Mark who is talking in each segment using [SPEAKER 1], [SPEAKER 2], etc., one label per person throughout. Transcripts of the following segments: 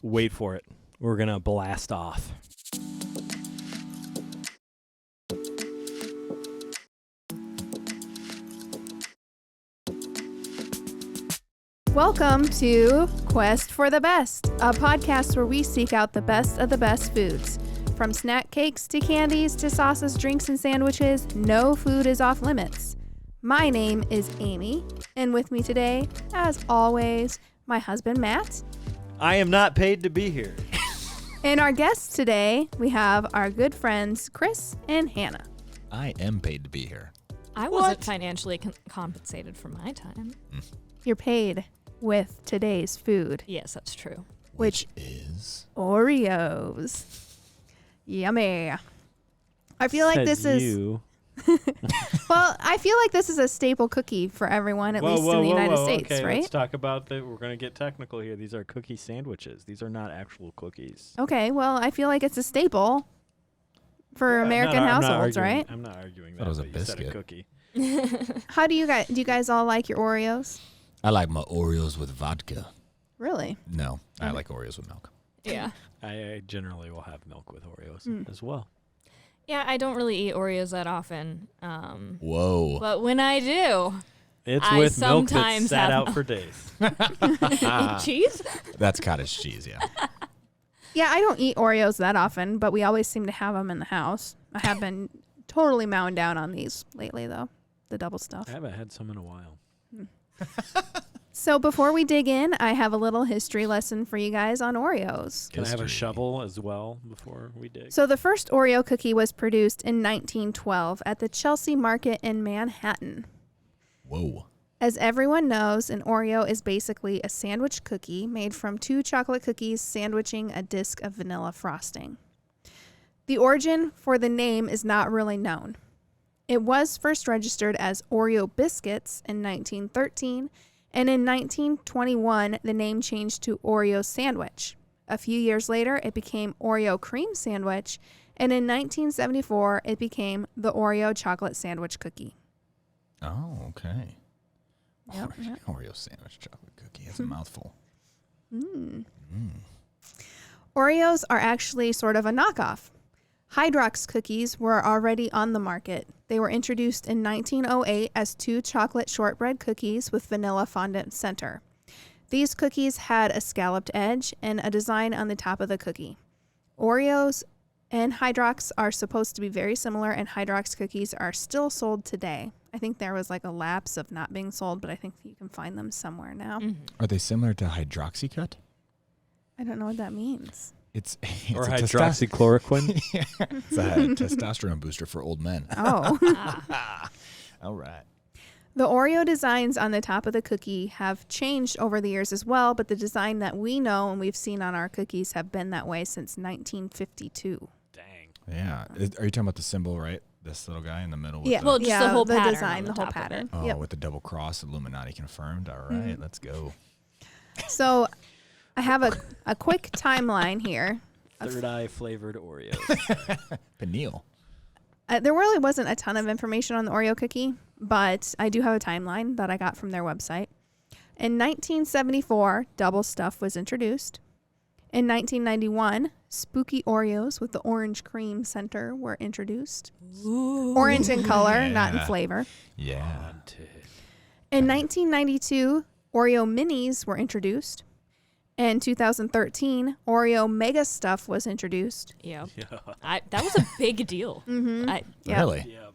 [SPEAKER 1] Wait for it. We're going to blast off.
[SPEAKER 2] Welcome to Quest for the Best, a podcast where we seek out the best of the best foods. From snack cakes to candies to sauces, drinks, and sandwiches, no food is off limits. My name is Amy, and with me today, as always, my husband Matt.
[SPEAKER 1] I am not paid to be here.
[SPEAKER 2] And our guests today, we have our good friends Chris and Hannah.
[SPEAKER 3] I am paid to be here.
[SPEAKER 4] I wasn't financially compensated for my time.
[SPEAKER 2] You're paid with today's food,
[SPEAKER 4] Yes, that's true.
[SPEAKER 2] which
[SPEAKER 3] is
[SPEAKER 2] Oreos. Yummy. I feel like this is well, I feel like this is a staple cookie for everyone, at least in the United States,
[SPEAKER 1] okay,
[SPEAKER 2] right?
[SPEAKER 1] Let's talk about we're going to get technical here. These are cookie sandwiches. These are not actual cookies.
[SPEAKER 2] Okay, well, I feel like it's a staple for American households, right?
[SPEAKER 1] I'm not arguing
[SPEAKER 3] Thought
[SPEAKER 1] that.
[SPEAKER 3] it was a
[SPEAKER 1] but you said
[SPEAKER 3] biscuit.
[SPEAKER 1] cookie.
[SPEAKER 2] How do you guys all like your Oreos?
[SPEAKER 3] I like my Oreos with vodka.
[SPEAKER 2] Really?
[SPEAKER 3] No, I like Oreos with milk.
[SPEAKER 4] Yeah.
[SPEAKER 1] I generally will have milk with Oreos as well.
[SPEAKER 4] Yeah, I don't really eat Oreos that often.
[SPEAKER 3] Whoa.
[SPEAKER 4] But when I do,
[SPEAKER 1] It's
[SPEAKER 4] I
[SPEAKER 1] with milk that
[SPEAKER 4] sometimes
[SPEAKER 1] sat
[SPEAKER 4] have
[SPEAKER 1] out for days.
[SPEAKER 4] cheese?
[SPEAKER 3] That's cottage cheese, yeah.
[SPEAKER 2] Yeah, I don't eat Oreos that often, but we always seem to have them in the house. I have been totally mowing down on these lately, though, the double stuff.
[SPEAKER 1] I haven't had some in a while.
[SPEAKER 2] So before we dig in, I have a little history lesson for you guys on Oreos.
[SPEAKER 1] Can I have a
[SPEAKER 3] History.
[SPEAKER 1] shovel as well before we dig?
[SPEAKER 2] So the first Oreo cookie was produced in 1912 at the Chelsea Market in Manhattan.
[SPEAKER 3] Whoa.
[SPEAKER 2] As everyone knows, an Oreo is basically a sandwich cookie made from 2 chocolate cookies sandwiching a disc of vanilla frosting. The origin for the name is not really known. It was first registered as Oreo biscuits in 1913, and in 1921, the name changed to Oreo sandwich. A few years later, it became Oreo cream sandwich, and in 1974, it became the Oreo chocolate sandwich cookie.
[SPEAKER 3] Oh, okay.
[SPEAKER 2] Yep, yep.
[SPEAKER 3] Oreo sandwich chocolate cookie. That's a mouthful.
[SPEAKER 2] Oreos are actually sort of a knockoff. Hydrox cookies were already on the market. They were introduced in 1908 as 2 chocolate shortbread cookies with vanilla fondant center. These cookies had a scalloped edge and a design on the top of the cookie. Oreos and Hydrox are supposed to be very similar, and Hydrox cookies are still sold today. I think there was like a lapse of not being sold, but I think you can find them somewhere now.
[SPEAKER 3] Are they similar to hydroxycut?
[SPEAKER 2] I don't know what that means.
[SPEAKER 3] It's
[SPEAKER 1] Or
[SPEAKER 3] a
[SPEAKER 1] hydroxychloroquine?
[SPEAKER 3] It's a testosterone booster for old men.
[SPEAKER 2] Oh.
[SPEAKER 3] All right.
[SPEAKER 2] The Oreo designs on the top of the cookie have changed over the years as well, but the design that we know and we've seen on our cookies have been that way since 1952.
[SPEAKER 1] Dang.
[SPEAKER 3] Yeah. Are you talking about the symbol, right? This little guy in the middle with
[SPEAKER 2] Yeah,
[SPEAKER 3] the,
[SPEAKER 4] Well, just the whole pattern
[SPEAKER 2] design,
[SPEAKER 4] on
[SPEAKER 2] the
[SPEAKER 4] the
[SPEAKER 2] whole
[SPEAKER 4] top of it.
[SPEAKER 2] pattern.
[SPEAKER 3] oh,
[SPEAKER 2] Yep.
[SPEAKER 3] with the double cross, Illuminati confirmed. All right, let's go.
[SPEAKER 2] So I have a quick timeline here.
[SPEAKER 1] Third eye flavored Oreos.
[SPEAKER 3] Peniel.
[SPEAKER 2] There really wasn't a ton of information on the Oreo cookie, but I do have a timeline that I got from their website. In 1974, double stuff was introduced. In 1991, spooky Oreos with the orange cream center were introduced.
[SPEAKER 4] Ooh.
[SPEAKER 2] Orange in color, not in
[SPEAKER 3] Yeah.
[SPEAKER 2] flavor.
[SPEAKER 3] Yeah.
[SPEAKER 1] Haunted.
[SPEAKER 2] In 1992, Oreo minis were introduced. In 2013, Oreo Mega Stuff was introduced.
[SPEAKER 4] Yeah.
[SPEAKER 1] Yeah.
[SPEAKER 4] That was a big deal.
[SPEAKER 2] Mm-hmm. Yep.
[SPEAKER 3] Really?
[SPEAKER 1] Yeah.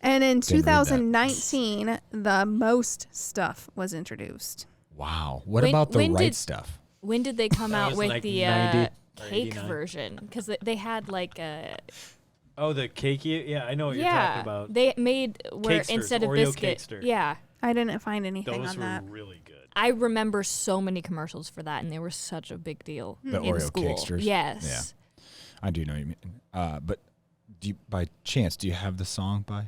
[SPEAKER 2] And in
[SPEAKER 3] Didn't read that.
[SPEAKER 2] 2019, the Most Stuff was introduced.
[SPEAKER 3] Wow. What
[SPEAKER 4] When-
[SPEAKER 3] about the
[SPEAKER 4] when
[SPEAKER 3] right
[SPEAKER 4] did-
[SPEAKER 3] stuff?
[SPEAKER 4] When did they come
[SPEAKER 1] That
[SPEAKER 4] out
[SPEAKER 1] was
[SPEAKER 4] with
[SPEAKER 1] like
[SPEAKER 4] the
[SPEAKER 1] 90 or
[SPEAKER 4] cake
[SPEAKER 1] 89.
[SPEAKER 4] version? Because they had like a
[SPEAKER 1] Oh, the cakey? Yeah, I know what you're talking about.
[SPEAKER 4] they made where
[SPEAKER 1] Cakesters,
[SPEAKER 4] instead of
[SPEAKER 1] Oreo
[SPEAKER 4] biscuit.
[SPEAKER 1] Cakester.
[SPEAKER 4] Yeah,
[SPEAKER 2] I didn't find anything
[SPEAKER 1] Those
[SPEAKER 2] on
[SPEAKER 1] were
[SPEAKER 2] that.
[SPEAKER 1] really good.
[SPEAKER 4] I remember so many commercials for that, and they were such a big deal
[SPEAKER 3] The
[SPEAKER 4] in
[SPEAKER 3] Oreo
[SPEAKER 4] school.
[SPEAKER 3] Cakesters?
[SPEAKER 4] Yes.
[SPEAKER 3] I do know what you mean. But do you, by chance, do you have the song by?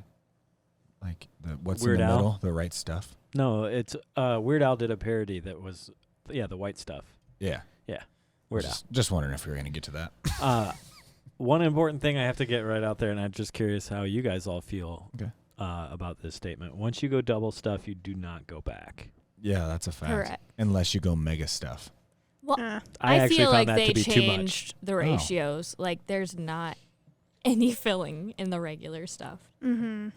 [SPEAKER 3] Like, what's
[SPEAKER 1] Weird
[SPEAKER 3] in the
[SPEAKER 1] Al?
[SPEAKER 3] middle? The right stuff?
[SPEAKER 1] No, it's Weird Al did a parody that was, the white stuff.
[SPEAKER 3] Yeah.
[SPEAKER 1] Weird Al.
[SPEAKER 3] Just wondering if we were going to get to that.
[SPEAKER 1] One important thing I have to get right out there, and I'm just curious how you guys all feel
[SPEAKER 3] Okay.
[SPEAKER 1] About this statement. Once you go double stuff, you do not go back.
[SPEAKER 3] Yeah, that's a fact.
[SPEAKER 4] Correct.
[SPEAKER 3] Unless you go mega stuff.
[SPEAKER 4] Well,
[SPEAKER 1] I actually
[SPEAKER 4] feel
[SPEAKER 1] found
[SPEAKER 4] like
[SPEAKER 1] that
[SPEAKER 4] they
[SPEAKER 1] to be too much.
[SPEAKER 4] changed the ratios. Like, there's not any filling in the regular stuff.
[SPEAKER 2] Mm-hmm.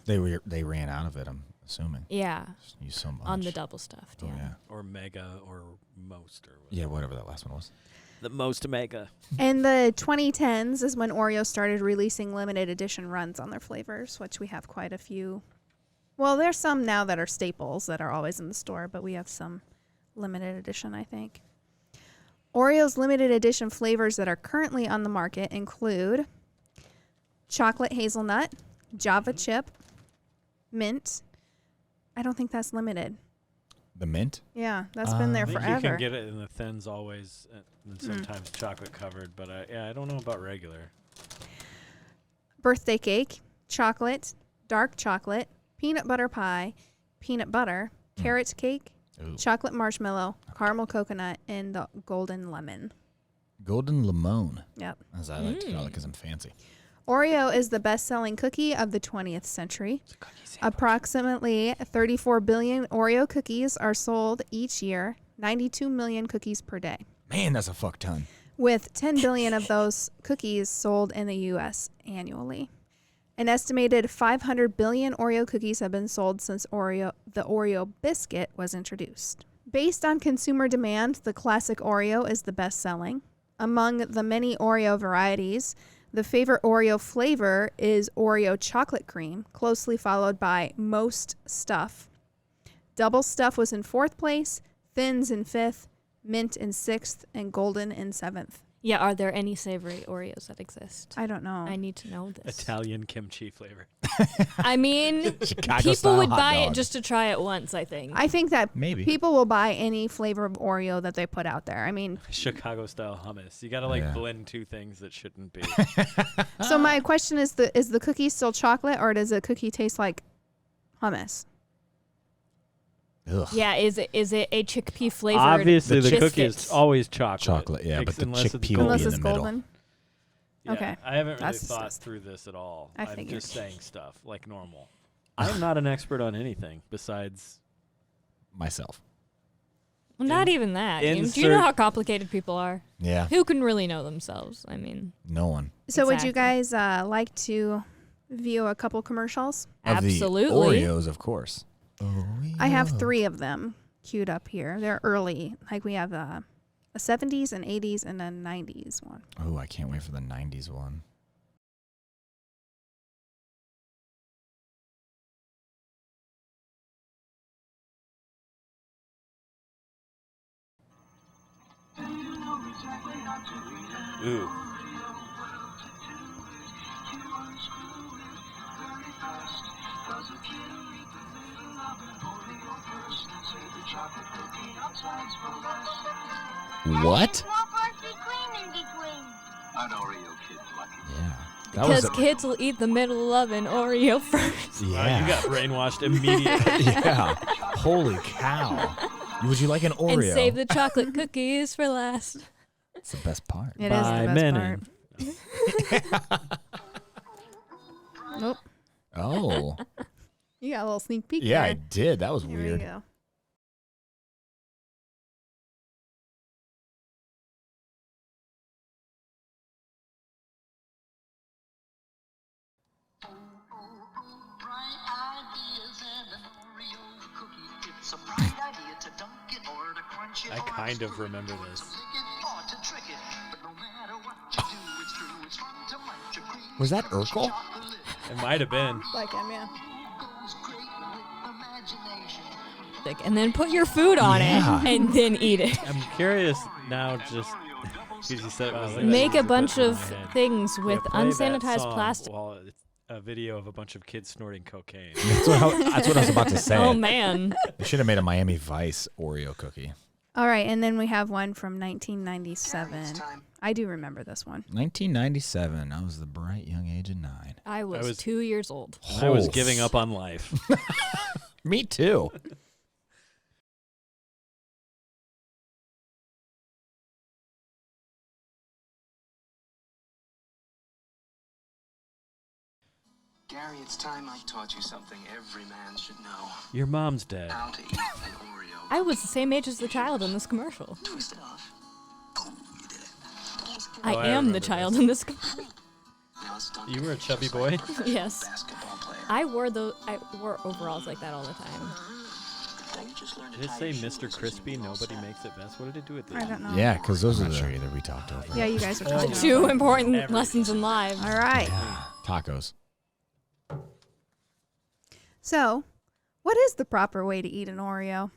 [SPEAKER 3] They ran out of it, I'm assuming.
[SPEAKER 4] Yeah.
[SPEAKER 3] Just used so much.
[SPEAKER 4] On the double stuffed.
[SPEAKER 3] Oh,
[SPEAKER 4] Yeah.
[SPEAKER 3] yeah.
[SPEAKER 1] Or mega or most or whatever.
[SPEAKER 3] Yeah, whatever that last one was.
[SPEAKER 1] The most mega.
[SPEAKER 2] In the 2010s is when Oreo started releasing limited edition runs on their flavors, which we have quite a few. Well, there's some now that are staples that are always in the store, but we have some limited edition, I think. Oreo's limited edition flavors that are currently on the market include chocolate hazelnut, Java chip, mint. I don't think that's limited.
[SPEAKER 3] The mint?
[SPEAKER 2] Yeah, that's been there
[SPEAKER 1] I think
[SPEAKER 2] forever.
[SPEAKER 1] you can get it in the thins always, and sometimes chocolate covered. But I don't know about regular.
[SPEAKER 2] Birthday cake, chocolate, dark chocolate, peanut butter pie, peanut butter, carrot cake,
[SPEAKER 3] Ooh.
[SPEAKER 2] chocolate marshmallow, caramel coconut, and the golden lemon.
[SPEAKER 3] Golden limon,
[SPEAKER 2] Yep.
[SPEAKER 3] as I like to call it because I'm fancy.
[SPEAKER 2] Oreo is the best-selling cookie of the 20th century. Approximately 34 billion Oreo cookies are sold each year, 92 million cookies per day,
[SPEAKER 3] Man, that's a fuck ton.
[SPEAKER 2] with 10 billion of those cookies sold in the U.S. annually. An estimated 500 billion Oreo cookies have been sold since the Oreo biscuit was introduced. Based on consumer demand, the classic Oreo is the best-selling. Among the many Oreo varieties, the favorite Oreo flavor is Oreo chocolate cream, closely followed by most stuff. Double stuff was in 4th place, thins in 5th, mint in 6th, and golden in 7th.
[SPEAKER 4] Yeah, are there any savory Oreos that exist?
[SPEAKER 2] I don't know.
[SPEAKER 4] I need to know this.
[SPEAKER 1] Italian kimchi flavor.
[SPEAKER 4] I mean,
[SPEAKER 3] Chicago
[SPEAKER 4] people
[SPEAKER 3] style
[SPEAKER 4] would
[SPEAKER 3] hot
[SPEAKER 4] buy
[SPEAKER 3] dog.
[SPEAKER 4] it just to try it once, I think.
[SPEAKER 2] I think that
[SPEAKER 3] Maybe.
[SPEAKER 2] people will buy any flavor of Oreo that they put out there. I mean,
[SPEAKER 1] Chicago style hummus. You got to
[SPEAKER 3] Yeah.
[SPEAKER 1] blend two things that shouldn't be.
[SPEAKER 2] so my question is the cookie still chocolate or does a cookie taste like hummus?
[SPEAKER 3] Ugh.
[SPEAKER 4] Yeah, is it a chickpea flavored
[SPEAKER 1] Obviously, the cookie is
[SPEAKER 4] biscuit?
[SPEAKER 1] always chocolate.
[SPEAKER 3] Chocolate, yeah, but the
[SPEAKER 1] unless it's
[SPEAKER 3] chickpea will
[SPEAKER 1] golden.
[SPEAKER 2] Unless
[SPEAKER 3] be in
[SPEAKER 2] it's
[SPEAKER 3] the middle.
[SPEAKER 2] golden.
[SPEAKER 1] Yeah,
[SPEAKER 2] Okay.
[SPEAKER 1] I haven't really
[SPEAKER 2] That's
[SPEAKER 1] thought
[SPEAKER 2] disgusting.
[SPEAKER 1] through this at all.
[SPEAKER 2] I
[SPEAKER 1] I'm
[SPEAKER 2] figured.
[SPEAKER 1] just saying stuff like normal. I'm not an expert on anything besides.
[SPEAKER 3] Myself.
[SPEAKER 4] Well, not even that. Do you know
[SPEAKER 1] insert-
[SPEAKER 4] how complicated people are?
[SPEAKER 3] Yeah.
[SPEAKER 4] Who can really know themselves? I mean,
[SPEAKER 3] No one.
[SPEAKER 2] So would you
[SPEAKER 4] Exactly.
[SPEAKER 2] guys like to view a couple commercials?
[SPEAKER 3] Of the
[SPEAKER 4] absolutely.
[SPEAKER 3] Oreos, of course.
[SPEAKER 2] I have
[SPEAKER 3] Oreo.
[SPEAKER 2] 3 of them queued up here. They're early. Like we have a 70s, an 80s, and a 90s one.
[SPEAKER 3] Oh, I can't wait for the 90s one.
[SPEAKER 1] Ooh.
[SPEAKER 3] What?
[SPEAKER 5] An Oreo kid lucky.
[SPEAKER 3] Yeah. That
[SPEAKER 4] Because
[SPEAKER 3] was
[SPEAKER 4] kids will eat the middle of an Oreo first.
[SPEAKER 1] Wow,
[SPEAKER 3] yeah.
[SPEAKER 1] you got brainwashed immediately.
[SPEAKER 3] Yeah. Holy cow. Would you like an Oreo?
[SPEAKER 4] And save the chocolate cookies for last.
[SPEAKER 3] That's the best part.
[SPEAKER 2] It is
[SPEAKER 1] By
[SPEAKER 2] the best
[SPEAKER 1] Menon.
[SPEAKER 2] part. Nope.
[SPEAKER 3] Oh.
[SPEAKER 2] You got a little sneak peek
[SPEAKER 3] Yeah,
[SPEAKER 2] there.
[SPEAKER 3] I did. That was
[SPEAKER 2] Here we
[SPEAKER 3] weird.
[SPEAKER 2] go.
[SPEAKER 5] Bright ideas and an Oreo cookie. It's a bright idea to dunk it or to crunch it.
[SPEAKER 1] I
[SPEAKER 5] or
[SPEAKER 1] kind
[SPEAKER 5] to
[SPEAKER 1] of
[SPEAKER 5] scoop it,
[SPEAKER 1] remember
[SPEAKER 5] or
[SPEAKER 1] this.
[SPEAKER 5] to lick it or to trick it. But no matter what you do, it's true. It's fun to munch a cream.
[SPEAKER 3] Was that Urkel?
[SPEAKER 5] chocolate.
[SPEAKER 1] It might have been.
[SPEAKER 2] Like him, yeah.
[SPEAKER 5] Goes great with imagination.
[SPEAKER 4] And then put your food on
[SPEAKER 3] Yeah.
[SPEAKER 4] it and then eat it.
[SPEAKER 1] I'm curious now. Just because you said it was like
[SPEAKER 4] Make
[SPEAKER 1] that,
[SPEAKER 4] a
[SPEAKER 1] it
[SPEAKER 4] bunch
[SPEAKER 1] put it in
[SPEAKER 4] of
[SPEAKER 1] my head.
[SPEAKER 4] things
[SPEAKER 1] Yeah,
[SPEAKER 4] with
[SPEAKER 1] play that
[SPEAKER 4] unsanitized
[SPEAKER 1] song
[SPEAKER 4] plastic.
[SPEAKER 1] while it's a video of a bunch of kids snorting cocaine.
[SPEAKER 3] That's what I was about to say.
[SPEAKER 4] Oh man.
[SPEAKER 3] They should have made a Miami Vice Oreo cookie.
[SPEAKER 2] All right, and then we have one from 1997.
[SPEAKER 5] Time.
[SPEAKER 2] I do remember this one.
[SPEAKER 3] 1997. I was the bright young age of 9.
[SPEAKER 4] I was
[SPEAKER 1] was-
[SPEAKER 4] 2 years old.
[SPEAKER 1] I was
[SPEAKER 3] Oh,
[SPEAKER 1] giving up on life.
[SPEAKER 3] Me too.
[SPEAKER 5] Gary, it's time I taught you something every man should know.
[SPEAKER 1] Your mom's dead.
[SPEAKER 5] How to eat an Oreo.
[SPEAKER 4] I was the same age as the child in this commercial.
[SPEAKER 5] Twist it off.
[SPEAKER 4] I
[SPEAKER 1] I
[SPEAKER 4] am
[SPEAKER 1] remember
[SPEAKER 4] the child
[SPEAKER 1] this.
[SPEAKER 4] in this.
[SPEAKER 5] Now let's dunk
[SPEAKER 1] You
[SPEAKER 5] it.
[SPEAKER 1] were a chubby boy?
[SPEAKER 4] Yes.
[SPEAKER 5] Basketball player.
[SPEAKER 4] I wore overalls like that all the time.
[SPEAKER 5] Now you just learned to
[SPEAKER 1] Did it
[SPEAKER 5] tie
[SPEAKER 1] say
[SPEAKER 5] your
[SPEAKER 1] Mr.
[SPEAKER 5] shoelaces when
[SPEAKER 1] Crispy?
[SPEAKER 5] you're all
[SPEAKER 1] Nobody
[SPEAKER 5] set.
[SPEAKER 1] makes it best. What did it do at the
[SPEAKER 2] I
[SPEAKER 1] end?
[SPEAKER 2] don't know.
[SPEAKER 3] Yeah, because those I'm are not the sure either. We talked over.
[SPEAKER 2] Yeah, you guys were talking about
[SPEAKER 4] Two
[SPEAKER 2] it.
[SPEAKER 4] important
[SPEAKER 1] Everything.
[SPEAKER 4] lessons in life.
[SPEAKER 2] All right.
[SPEAKER 3] Tacos.
[SPEAKER 2] So, what is the proper way to eat an Oreo?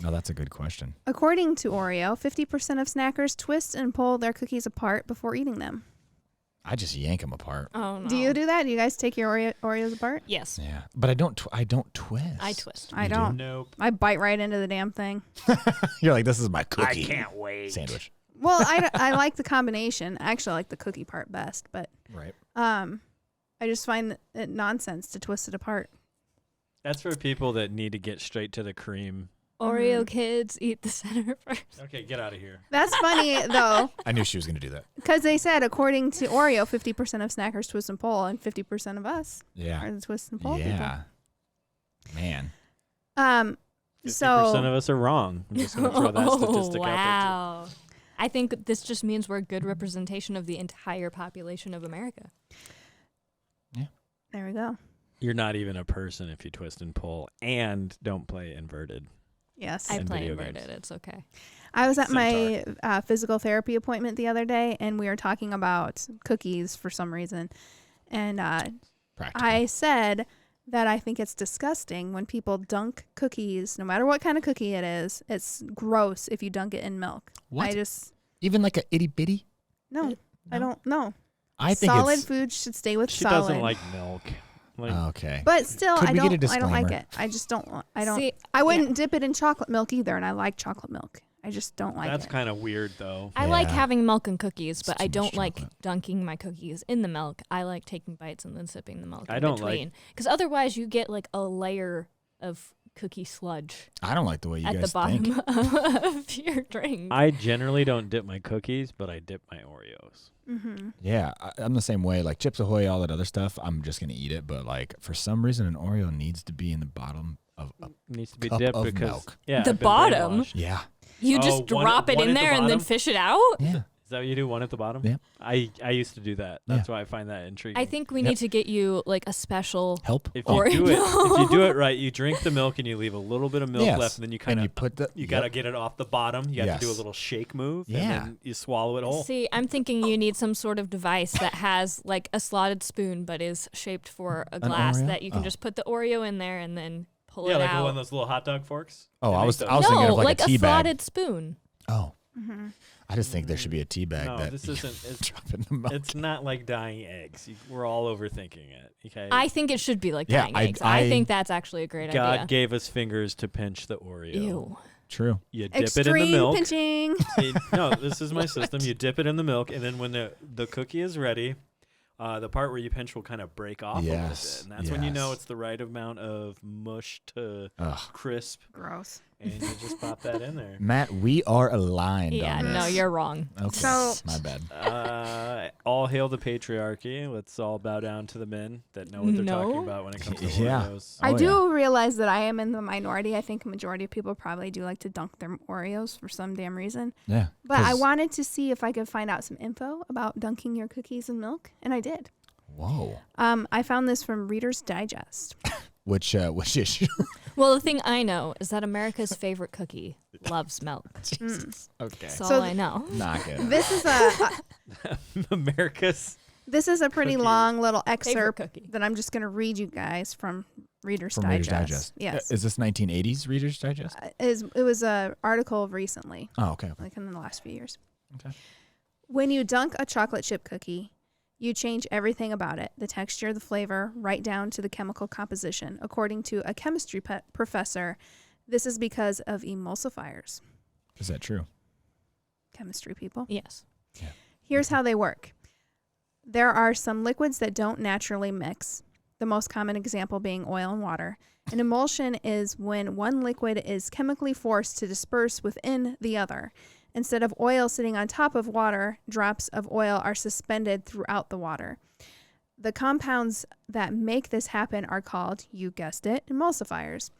[SPEAKER 3] No, that's a good question.
[SPEAKER 2] According to Oreo, 50% of snackers twist and pull their cookies apart before eating them.
[SPEAKER 3] I just yank them apart.
[SPEAKER 4] Oh no.
[SPEAKER 2] Do you do that? Do you guys take your Oreos apart?
[SPEAKER 4] Yes.
[SPEAKER 3] Yeah, but I don't. I don't twist.
[SPEAKER 4] I twist.
[SPEAKER 2] I
[SPEAKER 3] You do?
[SPEAKER 2] don't.
[SPEAKER 1] Nope.
[SPEAKER 2] I bite right into the damn thing.
[SPEAKER 3] You're like, this is my cookie.
[SPEAKER 1] wait.
[SPEAKER 3] Sandwich.
[SPEAKER 2] Well, I like the combination. I actually like the cookie part best, but
[SPEAKER 3] Right.
[SPEAKER 2] I just find it nonsense to twist it apart.
[SPEAKER 1] That's for people that need to get straight to the cream.
[SPEAKER 4] Oreo kids eat the center first.
[SPEAKER 1] Okay, get out of here.
[SPEAKER 2] That's funny though,
[SPEAKER 3] I knew she was gonna do that.
[SPEAKER 2] because they said according to Oreo, 50% of snackers twist and pull, and 50% of us
[SPEAKER 3] Yeah.
[SPEAKER 2] are the twist and pull
[SPEAKER 3] Yeah. Man.
[SPEAKER 2] people.
[SPEAKER 1] 50%
[SPEAKER 2] So
[SPEAKER 1] of us are wrong. I'm just going to throw that statistic out
[SPEAKER 4] Wow. I think this just means we're a good representation of the entire population of America.
[SPEAKER 2] there we go.
[SPEAKER 1] there too. You're not even a person if you twist and pull and don't play inverted.
[SPEAKER 2] Yes.
[SPEAKER 4] I
[SPEAKER 1] In
[SPEAKER 4] play
[SPEAKER 1] video
[SPEAKER 4] inverted.
[SPEAKER 1] games.
[SPEAKER 4] It's okay.
[SPEAKER 2] I was at my
[SPEAKER 1] Centaur.
[SPEAKER 2] physical therapy appointment the other day, and we were talking about cookies for some reason. And
[SPEAKER 3] Practical.
[SPEAKER 2] I said that I think it's disgusting when people dunk cookies, no matter what kind of cookie it is. It's gross if you dunk it in milk.
[SPEAKER 3] What?
[SPEAKER 2] I just,
[SPEAKER 3] Even like a itty bitty.
[SPEAKER 2] no, I
[SPEAKER 3] No?
[SPEAKER 2] don't know.
[SPEAKER 3] I think
[SPEAKER 2] solid
[SPEAKER 3] it's
[SPEAKER 2] food should stay with
[SPEAKER 1] She
[SPEAKER 2] solid.
[SPEAKER 1] doesn't like milk. Like,
[SPEAKER 3] okay.
[SPEAKER 2] But still,
[SPEAKER 3] Could
[SPEAKER 2] I
[SPEAKER 3] we get a
[SPEAKER 2] don't like
[SPEAKER 3] disclaimer?
[SPEAKER 2] it. I just don't. I don't.
[SPEAKER 4] See,
[SPEAKER 2] I wouldn't dip it in chocolate milk either, and I like chocolate milk. I just don't like
[SPEAKER 1] that's
[SPEAKER 2] it.
[SPEAKER 1] kind of weird, though.
[SPEAKER 4] I like
[SPEAKER 3] Yeah.
[SPEAKER 4] having milk and cookies,
[SPEAKER 3] It's
[SPEAKER 4] but
[SPEAKER 3] too
[SPEAKER 4] I
[SPEAKER 3] much
[SPEAKER 4] don't like
[SPEAKER 3] chocolate.
[SPEAKER 4] dunking my cookies in the milk. I like taking bites and then sipping the milk
[SPEAKER 1] I
[SPEAKER 4] in
[SPEAKER 1] don't like-
[SPEAKER 4] between. Because otherwise you get like a layer of cookie sludge
[SPEAKER 3] I don't like the way you
[SPEAKER 4] at
[SPEAKER 3] guys
[SPEAKER 4] the bottom
[SPEAKER 3] think.
[SPEAKER 4] of your drink.
[SPEAKER 1] I generally don't dip my cookies, but I dip my Oreos.
[SPEAKER 2] Mm-hmm.
[SPEAKER 3] Yeah, I'm the same way. Like Chips Ahoy, all that other stuff, I'm just gonna eat it. But like for some reason, an Oreo needs to be in the bottom of a
[SPEAKER 1] Needs to be
[SPEAKER 3] cup
[SPEAKER 1] dipped
[SPEAKER 3] of
[SPEAKER 1] because
[SPEAKER 3] milk.
[SPEAKER 1] yeah,
[SPEAKER 4] The
[SPEAKER 1] I've been
[SPEAKER 4] bottom?
[SPEAKER 1] brainwashed.
[SPEAKER 3] Yeah.
[SPEAKER 4] You
[SPEAKER 1] Oh,
[SPEAKER 4] just
[SPEAKER 1] one-
[SPEAKER 4] drop it
[SPEAKER 1] one
[SPEAKER 4] in
[SPEAKER 1] at the
[SPEAKER 4] there and then
[SPEAKER 1] bottom?
[SPEAKER 4] fish it out?
[SPEAKER 3] Yeah.
[SPEAKER 1] Is that what you do? One at the bottom?
[SPEAKER 3] Yeah.
[SPEAKER 1] I used to do that. That's why I find that intriguing.
[SPEAKER 4] I think we
[SPEAKER 3] Yep.
[SPEAKER 4] need to get you like a special.
[SPEAKER 3] Help.
[SPEAKER 1] if
[SPEAKER 4] Or-
[SPEAKER 1] you do it,
[SPEAKER 4] No.
[SPEAKER 1] if you do it right, you drink the milk and you leave a little bit of milk
[SPEAKER 3] Yes.
[SPEAKER 1] left, and then you
[SPEAKER 3] And
[SPEAKER 1] kind
[SPEAKER 3] you
[SPEAKER 1] of
[SPEAKER 3] put the
[SPEAKER 1] you gotta get it off the bottom. You have to do a
[SPEAKER 3] Yes.
[SPEAKER 1] little shake move,
[SPEAKER 3] Yeah.
[SPEAKER 1] and then you swallow it whole.
[SPEAKER 4] See, I'm thinking you need some sort of device that has like a slotted spoon but is shaped for a glass
[SPEAKER 3] Oreo?
[SPEAKER 4] that you can
[SPEAKER 3] Oh.
[SPEAKER 4] just put the Oreo in there and then pull
[SPEAKER 1] Yeah,
[SPEAKER 4] it
[SPEAKER 1] like
[SPEAKER 4] out.
[SPEAKER 1] one of those little hot dog forks.
[SPEAKER 3] Oh,
[SPEAKER 1] They
[SPEAKER 3] I
[SPEAKER 1] make
[SPEAKER 3] was
[SPEAKER 1] those.
[SPEAKER 3] thinking
[SPEAKER 4] no,
[SPEAKER 3] of like a tea bag.
[SPEAKER 4] slotted spoon.
[SPEAKER 3] Oh,
[SPEAKER 2] Mm-hmm.
[SPEAKER 3] I just think there should be a tea bag
[SPEAKER 1] No,
[SPEAKER 3] that
[SPEAKER 1] this
[SPEAKER 3] you
[SPEAKER 1] isn't. It's,
[SPEAKER 3] drop in the milk.
[SPEAKER 1] it's not like dyeing eggs. We're all overthinking it. Okay.
[SPEAKER 4] I think it should be like
[SPEAKER 3] Yeah,
[SPEAKER 4] dyeing
[SPEAKER 3] I-
[SPEAKER 4] eggs. I
[SPEAKER 3] I-
[SPEAKER 4] think that's actually a great
[SPEAKER 1] God
[SPEAKER 4] idea.
[SPEAKER 1] gave us fingers to pinch the Oreo.
[SPEAKER 4] Ew.
[SPEAKER 3] True.
[SPEAKER 1] You dip
[SPEAKER 2] Extreme
[SPEAKER 1] it in the milk.
[SPEAKER 2] pinching.
[SPEAKER 1] No, this is my system. You dip it in the milk, and then when the cookie is ready, the part where you pinch will kind of break off a little
[SPEAKER 3] Yes,
[SPEAKER 1] bit, and that's when you know
[SPEAKER 3] yes.
[SPEAKER 1] it's the right amount of mush to
[SPEAKER 3] Ugh.
[SPEAKER 1] crisp,
[SPEAKER 2] Gross.
[SPEAKER 1] and you just pop that in there.
[SPEAKER 3] Matt, we are aligned
[SPEAKER 4] Yeah,
[SPEAKER 3] on this.
[SPEAKER 4] no, you're wrong.
[SPEAKER 3] Okay.
[SPEAKER 2] So-
[SPEAKER 3] my bad.
[SPEAKER 1] All hail the patriarchy. Let's all bow down to the men that know what they're talking
[SPEAKER 4] No.
[SPEAKER 1] about when it comes to
[SPEAKER 3] Yeah.
[SPEAKER 1] Oreos.
[SPEAKER 2] I
[SPEAKER 3] Oh,
[SPEAKER 2] do realize that I am in the minority. I think a majority of people probably do like to dunk their Oreos for some damn reason.
[SPEAKER 3] Yeah.
[SPEAKER 2] But I
[SPEAKER 3] 'cause-
[SPEAKER 2] wanted to see if I could find out some info about dunking your cookies in milk, and I did.
[SPEAKER 3] Whoa.
[SPEAKER 2] I found this from Reader's Digest.
[SPEAKER 3] Which issue?
[SPEAKER 4] Well, the thing I know is that America's favorite cookie loves milk.
[SPEAKER 3] Jesus. Okay.
[SPEAKER 4] That's
[SPEAKER 2] So
[SPEAKER 4] all I know.
[SPEAKER 3] Knock it.
[SPEAKER 2] This is a
[SPEAKER 1] America's.
[SPEAKER 2] this is a pretty
[SPEAKER 1] Cookie.
[SPEAKER 2] long little
[SPEAKER 4] Favorite
[SPEAKER 2] excerpt
[SPEAKER 4] cookie.
[SPEAKER 2] that I'm just going to read you guys from Reader's
[SPEAKER 3] From
[SPEAKER 2] Digest.
[SPEAKER 3] Reader's Digest.
[SPEAKER 2] Yes,
[SPEAKER 3] Is this 1980s Reader's Digest?
[SPEAKER 2] it was a article of recently,
[SPEAKER 3] Oh, okay.
[SPEAKER 2] like in the last few years.
[SPEAKER 3] Okay.
[SPEAKER 2] When you dunk a chocolate chip cookie, you change everything about it, the texture, the flavor, right down to the chemical composition. According to a chemistry professor, this is because of emulsifiers.
[SPEAKER 3] Is that true?
[SPEAKER 2] Chemistry people.
[SPEAKER 4] Yes.
[SPEAKER 2] Here's how they work. There are some liquids that don't naturally mix, the most common example being oil and water. An emulsion is when one liquid is chemically forced to disperse within the other. Instead of oil sitting on top of water, drops of oil are suspended throughout the water. The compounds that make this happen are called, you guessed it, emulsifiers.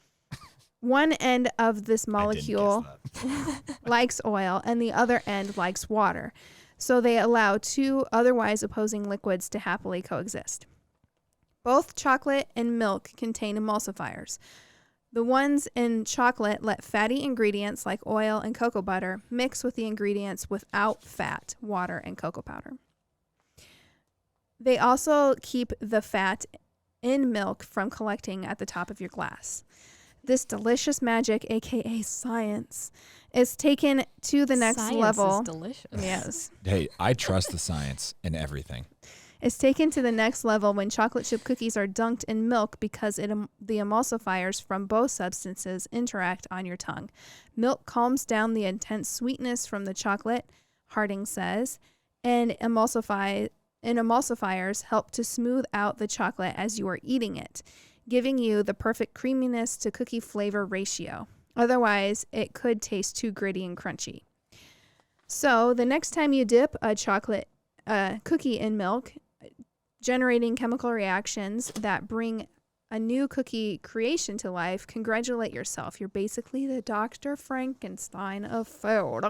[SPEAKER 2] One end of this
[SPEAKER 3] I didn't
[SPEAKER 2] molecule
[SPEAKER 3] guess that.
[SPEAKER 2] likes oil and the other end likes water. So they allow two otherwise opposing liquids to happily coexist. Both chocolate and milk contain emulsifiers. The ones in chocolate let fatty ingredients like oil and cocoa butter mix with the ingredients without fat, water, and cocoa powder. They also keep the fat in milk from collecting at the top of your glass. This delicious magic, aka science, is taken to the next
[SPEAKER 4] Science
[SPEAKER 2] level.
[SPEAKER 4] is delicious.
[SPEAKER 2] Yes.
[SPEAKER 3] Hey, I trust the science in everything.
[SPEAKER 2] It's taken to the next level when chocolate chip cookies are dunked in milk because the emulsifiers from both substances interact on your tongue. Milk calms down the intense sweetness from the chocolate, Harding says, and emulsifiers help to smooth out the chocolate as you are eating it, giving you the perfect creaminess to cookie flavor ratio. Otherwise, it could taste too gritty and crunchy. So the next time you dip a chocolate cookie in milk, generating chemical reactions that bring a new cookie creation to life, congratulate yourself. You're basically the Dr. Frankenstein of food.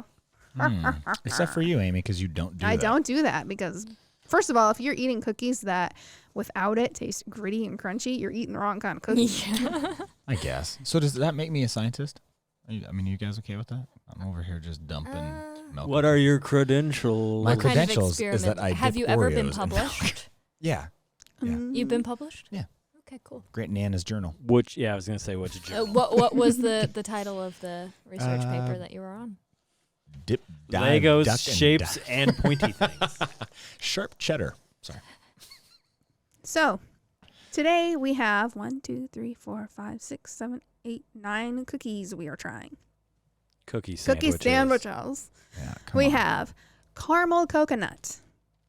[SPEAKER 3] Except for you, Amy, because you don't do that.
[SPEAKER 2] I don't do that because, first of all, if you're eating cookies that without it taste gritty and crunchy, you're eating the wrong kind of cookie.
[SPEAKER 4] Yeah.
[SPEAKER 3] I guess. So does that make me a scientist? Are you guys okay with that? I'm over here just dumping milk.
[SPEAKER 1] What are your credentials?
[SPEAKER 3] My
[SPEAKER 4] What kind of
[SPEAKER 3] credentials is that I
[SPEAKER 4] Have
[SPEAKER 3] dip
[SPEAKER 4] you ever been
[SPEAKER 3] Oreos in milk.
[SPEAKER 4] published?
[SPEAKER 3] Yeah. Yeah.
[SPEAKER 4] You've been published?
[SPEAKER 3] Yeah.
[SPEAKER 4] Okay, cool.
[SPEAKER 3] Great Nana's journal.
[SPEAKER 1] Which, yeah, I was gonna say which journal.
[SPEAKER 4] What was the title of the research paper that you were on?
[SPEAKER 3] Dip, dive,
[SPEAKER 1] Legos,
[SPEAKER 3] duck, and
[SPEAKER 1] shapes,
[SPEAKER 3] dive.
[SPEAKER 1] and pointy things.
[SPEAKER 3] Sharp cheddar. Sorry.
[SPEAKER 2] So, today we have 1, 2, 3, 4, 5, 6, 7, 8, 9 cookies we are trying.
[SPEAKER 1] Cookie sandwiches.
[SPEAKER 2] Cookie sandwiches.
[SPEAKER 3] Yeah. Come
[SPEAKER 2] We
[SPEAKER 3] on.
[SPEAKER 2] have caramel coconut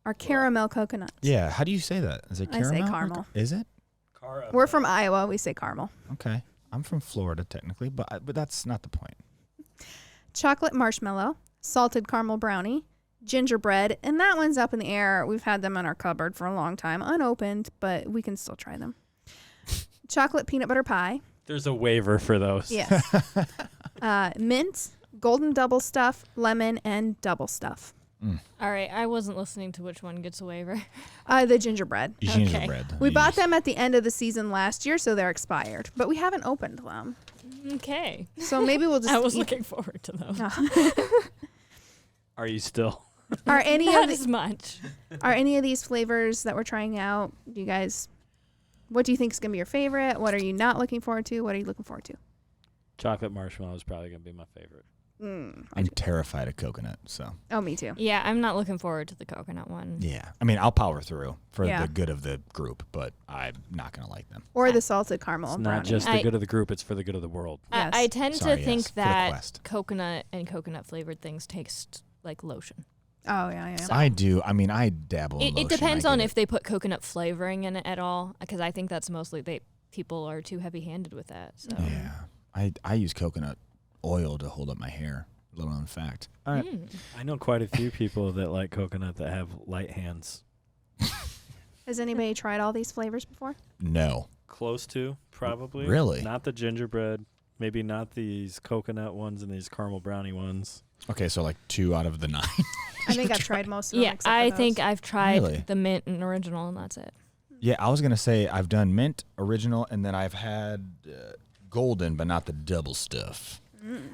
[SPEAKER 2] or caramel coconut.
[SPEAKER 3] Yeah. How do you say that? Is it
[SPEAKER 2] I say
[SPEAKER 3] caramel? or
[SPEAKER 2] caramel.
[SPEAKER 3] Is it?
[SPEAKER 2] We're from Iowa. We say caramel.
[SPEAKER 3] Okay. I'm from Florida technically, but that's not the point.
[SPEAKER 2] Chocolate marshmallow, salted caramel brownie, gingerbread, and that one's up in the air. We've had them in our cupboard for a long time, unopened, but we can still try them. Chocolate peanut butter pie.
[SPEAKER 1] There's a waiver for those.
[SPEAKER 2] Yes. Mint, golden double stuff, lemon, and double stuff.
[SPEAKER 4] All right, I wasn't listening to which one gets a waiver.
[SPEAKER 2] The gingerbread.
[SPEAKER 3] Gingerbread.
[SPEAKER 2] We bought them at the end of the season last year, so they're expired, but we haven't opened them.
[SPEAKER 4] Okay.
[SPEAKER 2] So maybe we'll just
[SPEAKER 4] I was
[SPEAKER 2] eat-
[SPEAKER 4] looking forward to those.
[SPEAKER 1] Are you still?
[SPEAKER 2] Are any
[SPEAKER 4] Not
[SPEAKER 2] of
[SPEAKER 4] as much.
[SPEAKER 2] Are any of these flavors that we're trying out, do you guys, what do you think is going to be your favorite? What are you not looking forward to? What are you looking forward to?
[SPEAKER 1] Chocolate marshmallow is probably gonna be my favorite.
[SPEAKER 3] I'm terrified of coconut, so
[SPEAKER 2] Oh, me too.
[SPEAKER 4] Yeah, I'm not looking forward to the coconut one.
[SPEAKER 3] yeah. I mean, I'll power through for
[SPEAKER 2] Yeah.
[SPEAKER 3] the good of the group, but I'm not gonna like them.
[SPEAKER 2] Or the salted caramel
[SPEAKER 1] It's
[SPEAKER 2] and
[SPEAKER 1] not
[SPEAKER 2] brownie.
[SPEAKER 1] just the
[SPEAKER 4] I-
[SPEAKER 1] good of the group; it's for the good of the world.
[SPEAKER 2] Yes.
[SPEAKER 4] I tend
[SPEAKER 3] Sorry,
[SPEAKER 4] to think
[SPEAKER 3] yes, for the
[SPEAKER 4] that
[SPEAKER 3] quest.
[SPEAKER 4] coconut and coconut flavored things taste like lotion.
[SPEAKER 2] Oh, yeah.
[SPEAKER 4] So-
[SPEAKER 3] I do. I mean, I dabble. In
[SPEAKER 4] It
[SPEAKER 3] lotion.
[SPEAKER 4] depends
[SPEAKER 3] I
[SPEAKER 4] on
[SPEAKER 3] get
[SPEAKER 4] if they put coconut flavoring in it at all, because I think that's mostly people are too heavy-handed with that. So.
[SPEAKER 3] Yeah, I use coconut oil to hold up my hair. Little known fact. All right.
[SPEAKER 1] I know quite a few people that like coconut that have light hands.
[SPEAKER 2] Has anybody tried all these flavors before?
[SPEAKER 3] No.
[SPEAKER 1] Close to, probably.
[SPEAKER 3] Really?
[SPEAKER 1] Not the gingerbread. Maybe not these coconut ones and these caramel brownie ones.
[SPEAKER 3] Okay, so like 2 out of the 9.
[SPEAKER 2] I think I've tried most of them.
[SPEAKER 4] Yeah,
[SPEAKER 2] except for
[SPEAKER 4] I
[SPEAKER 2] those.
[SPEAKER 4] think I've tried
[SPEAKER 3] Really?
[SPEAKER 4] the mint and original, and that's it.
[SPEAKER 3] Yeah, I was gonna say I've done mint, original, and then I've had golden, but not the double stuff.